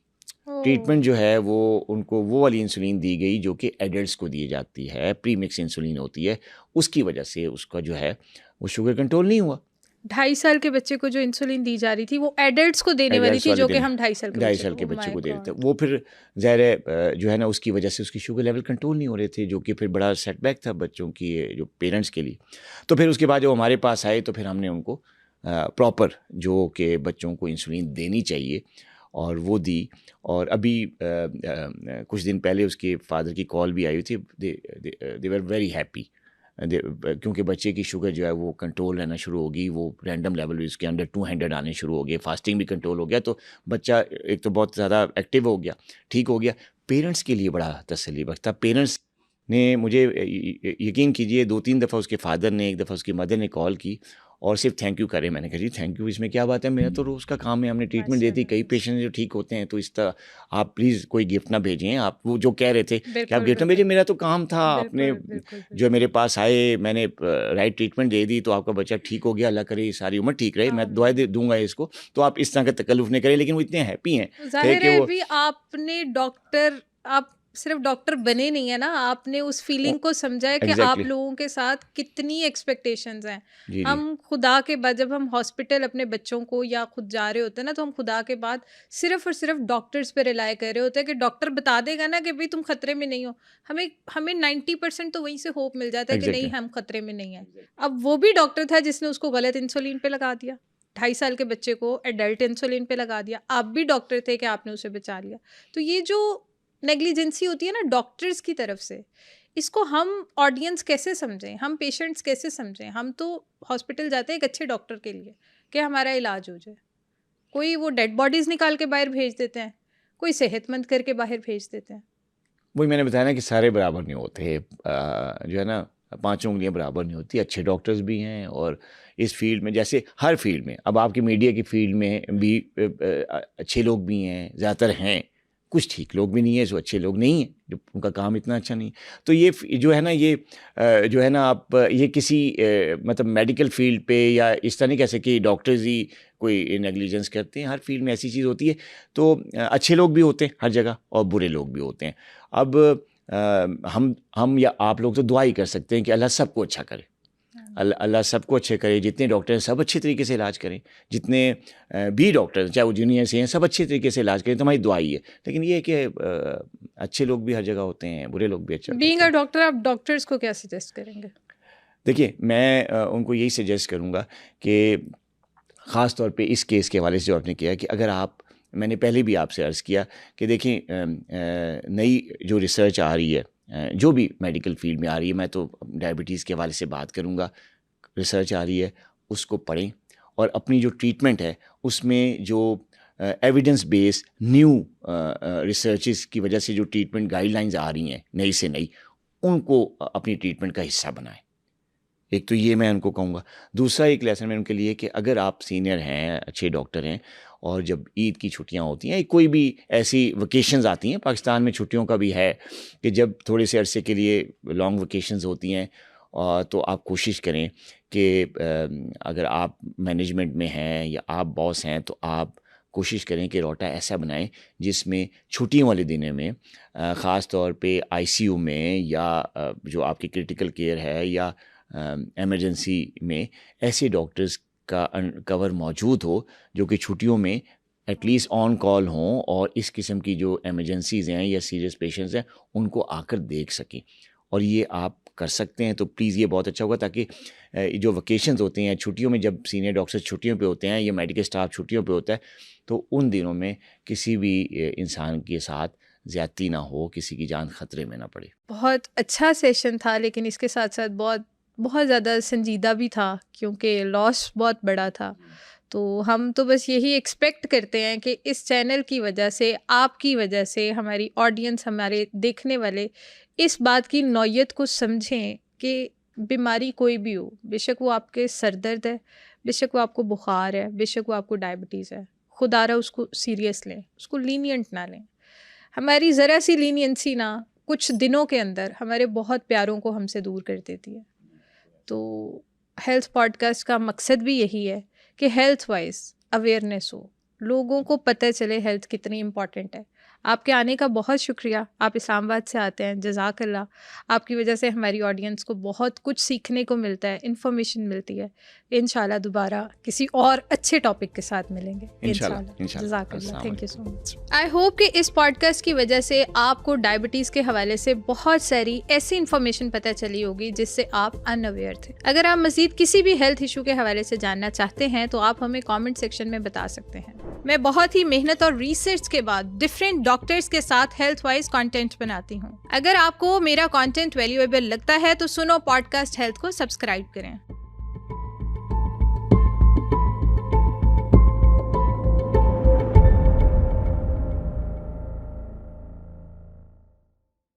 ट्रीटमेंट जो है वो उनको वो वाली इंसुलिन दी गई जो कि एडल्ट्स को दी जाती है, प्री मिक्स इंसुलिन होती है। उसकी वजह से उसका जो है वो शुगर कंट्रोल नहीं हुआ। 2.5 साल के बच्चे को जो इंसुलिन दी जा रही थी वो एडल्ट्स को देने वाली एडल्ट्स थी, वाले जो कि दिन हम 2.5 साल के 2.5 बच्चे साल के को, बच्चे माय को दे रहे थे। गॉड। वो फिर ज़ाहिर है जो है ना, उसकी वजह से उसकी शुगर लेवल कंट्रोल नहीं हो रहे थे, जो कि फिर बड़ा सेटबैक था बच्चों की, जो पेरेंट्स के लिए। तो फिर उसके बाद जब हमारे पास आए, तो फिर हमने उनको प्रॉपर जो कि बच्चों को इंसुलिन देनी चाहिए, और वो दी। और अभी कुछ दिन पहले उसके फादर की कॉल भी आई हुई थी। दे वर वेरी हैप्पी, क्योंकि बच्चे की शुगर जो है वो कंट्रोल रहना शुरू होगी। वो रैंडम लेवल भी उसके अंडर 200 आने शुरू हो गए, फास्टिंग भी कंट्रोल हो गया। तो बच्चा एक तो बहुत ज़्यादा एक्टिव हो गया, ठीक हो गया। पेरेंट्स के लिए बड़ा तसल्ली बख्श था। पेरेंट्स ने मुझे यकीन कीजिए 2-3 दफ़ा उसके फादर ने, एक दफ़ा उसकी मदर ने कॉल की और सिर्फ थैंक यू करे। मैंने कहा जी थैंक यू, इसमें क्या बात है, मेरा तो रोज़ का काम है, हमने ट्रीटमेंट दी थी, कई पेशेंट जो ठीक होते हैं। तो इस तरह आप प्लीज़ कोई गिफ्ट ना भेजें। आप वो जो कह रहे थे कि आप बिल्कुल गिफ्ट ना भेजें, बिल्कुल मेरा तो काम था। आपने बिल्कुल बिल्कुल जो मेरे पास आए, मैंने राइट ट्रीटमेंट दे दी, तो आपका बच्चा ठीक हो गया। अल्लाह करे सारी उम्र ठीक रहे, मैं दुआएं आमीन। दूंगा इसको। तो आप इस तरह का तकल्लुफ़ नहीं करें। लेकिन वो इतने हैप्पी हैं थे जाहिर कि है वो भी आपने डॉक्टर, आप सिर्फ डॉक्टर बने नहीं है ना, आपने उस फीलिंग को समझा है कि आप एग्जैक्टली लोगों के साथ कितनी एक्सपेक्टेशंस हैं। जी जी हम खुदा के बाद जब हम हॉस्पिटल अपने बच्चों को या खुद जा रहे होते हैं ना, तो हम खुदा के बाद सिर्फ और सिर्फ डॉक्टर्स पे रिलाय कर रहे होते हैं कि डॉक्टर बता देगा ना कि भाई तुम खतरे में नहीं हो। हमें हमें 90% तो वहीं से होप मिल जाता है कि नहीं, एग्जैक्टली हम खतरे में नहीं है। अब वो भी डॉक्टर था जिसने उसको गलत इंसुलिन पे लगा दिया, 2.5 साल के बच्चे को एडल्ट इंसुलिन पे लगा दिया। आप भी डॉक्टर थे कि आपने उसे बचा लिया। तो ये जो नेग्लिजेंसी होती है ना डॉक्टर्स की तरफ से, इसको हम ऑडियंस कैसे समझें, हम पेशेंट्स कैसे समझें? हम तो हॉस्पिटल जाते हैं एक अच्छे डॉक्टर के लिए कि हमारा इलाज हो जाए। कोई वो डेड बॉडीज निकाल के बाहर भेज देते हैं, कोई सेहतमंद करके बाहर भेज देते हैं। वही मैंने बताया ना कि सारे बराबर नहीं होते। जो है ना, पांचों उंगलियां बराबर नहीं होती। अच्छे डॉक्टर्स भी हैं, और इस फील्ड में, जैसे हर फील्ड में, अब आपकी मीडिया की फील्ड में भी अच्छे लोग भी हैं, ज़्यादातर हैं। कुछ ठीक लोग भी नहीं है, जो अच्छे लोग नहीं हैं, जो उनका काम इतना अच्छा नहीं है। तो ये जो है ना, ये जो है ना, आप ये किसी मतलब मेडिकल फील्ड पे या इस तरह नहीं कह सकते डॉक्टर्स ही कोई नेग्लिजेंस करते हैं। हर फील्ड में ऐसी चीज़ होती है। तो अच्छे लोग भी होते हैं हर जगह, और बुरे लोग भी होते हैं। अब हम या आप लोग तो दुआ ही कर सकते हैं कि अल्लाह सबको अच्छा करे। अल्लाह सबको अच्छे करे। जितने डॉक्टर हैं सब अच्छे तरीके से इलाज करें। जितने भी डॉक्टर हैं, चाहे वो जूनियर से हैं, सब अच्छे तरीके से इलाज करें। तो हमारी दुआ ही है। लेकिन ये है कि अच्छे लोग भी हर जगह होते हैं, बुरे लोग भी अच्छे बीइंग होते अ हैं। डॉक्टर, आप डॉक्टर्स को क्या सजेस्ट करेंगे? देखिए, मैं उनको यही सजेस्ट करूँगा कि ख़ास तौर पे इस केस के हवाले से जो आपने किया कि अगर आप, मैंने पहले भी आपसे अर्ज़ किया कि देखिए नई जो रिसर्च आ रही है, जो भी मेडिकल फील्ड में आ रही है, मैं तो डायबिटीज़ के हवाले से बात करूँगा। रिसर्च आ रही है, उसको पढ़ें, और अपनी जो ट्रीटमेंट है उसमें जो एविडेंस बेस न्यू रिसर्चेस की वजह से जो ट्रीटमेंट गाइडलाइंस आ रही हैं नई से नई, उनको अपनी ट्रीटमेंट का हिस्सा बनाएं। एक तो ये मैं उनको कहूँगा। दूसरा एक लेसन मैं उनके लिए कि अगर आप सीनियर हैं, अच्छे डॉक्टर हैं, और जब ईद की छुट्टियाँ होती हैं, कोई भी ऐसी वेकेशंस आती हैं, पाकिस्तान में छुट्टियों का भी है कि जब थोड़े से अरसे के लिए लॉन्ग वेकेशंस होती हैं, तो आप कोशिश करें कि अगर आप मैनेजमेंट में हैं या आप बॉस हैं, तो आप कोशिश करें कि रोटा ऐसा बनाएं जिसमें छुट्टियों वाले दिनों में ख़ास तौर पे आईसीयू में, या जो आपकी क्रिटिकल केयर है, या इमरजेंसी में, ऐसे डॉक्टर्स का कवर मौजूद हो जो कि छुट्टियों में एटलीस्ट ऑन कॉल हों, और इस किस्म की जो इमरजेंसीज़ हैं या सीरियस पेशेंट्स हैं उनको आकर देख सकें। और ये आप कर सकते हैं, तो प्लीज़ ये बहुत अच्छा होगा, ताकि जो वेकेशंस होते हैं, छुट्टियों में जब सीनियर डॉक्टर्स छुट्टियों पे होते हैं या मेडिकल स्टाफ छुट्टियों पे होता है, तो उन दिनों में किसी भी इंसान के साथ ज़्यादती ना हो, किसी की जान खतरे में ना पड़े। बहुत अच्छा सेशन था, लेकिन इसके साथ साथ बहुत बहुत ज़्यादा संजीदा भी था, क्योंकि लॉस बहुत बड़ा था। तो हम तो बस यही एक्सपेक्ट करते हैं कि इस चैनल की वजह से, आपकी वजह से, हमारी ऑडियंस, हमारे देखने वाले इस बात की नौयत को समझें कि बीमारी कोई भी हो, बेशक वो आपके सर दर्द है, बेशक वो आपको बुखार है, बेशक वो आपको डायबिटीज़ है, खुदारा उसको सीरियस लें, उसको लीनियंट ना लें। हमारी ज़रा सी लीनियंसी ना कुछ दिनों के अंदर हमारे बहुत प्यारों को हमसे दूर कर देती है। तो हेल्थ पॉडकास्ट का मकसद भी यही है कि हेल्थ वाइज अवेयरनेस हो, लोगों को पता चले हेल्थ कितनी इम्पॉर्टेंट है। आपके आने का बहुत शुक्रिया, आप इस्लामाबाद से आते हैं, जज़ाकल्लाह। आपकी वजह से हमारी ऑडियंस को बहुत कुछ सीखने को मिलता है, इन्फॉर्मेशन मिलती है। इंशाल्लाह दोबारा किसी और अच्छे टॉपिक के साथ मिलेंगे इंशाल्लाह। जज़ाकल्लाह, thank you so much. I hope कि इस पॉडकास्ट की वजह से आपको डायबिटीज़ के हवाले से बहुत सारी ऐसी इन्फॉर्मेशन पता चली होगी जिससे आप अनअवेयर थे। अगर आप मज़ीद किसी भी हेल्थ इशू के हवाले से जानना चाहते हैं तो आप हमें कॉमेंट सेक्शन में बता सकते हैं। मैं बहुत ही मेहनत और रिसर्च के बाद डिफरेंट डॉक्टर्स के साथ हेल्थ वाइज कंटेंट बनाती हूँ। अगर आपको मेरा कंटेंट वैल्यूएबल लगता है तो सुनो पॉडकास्ट हेल्थ को सब्सक्राइब करें।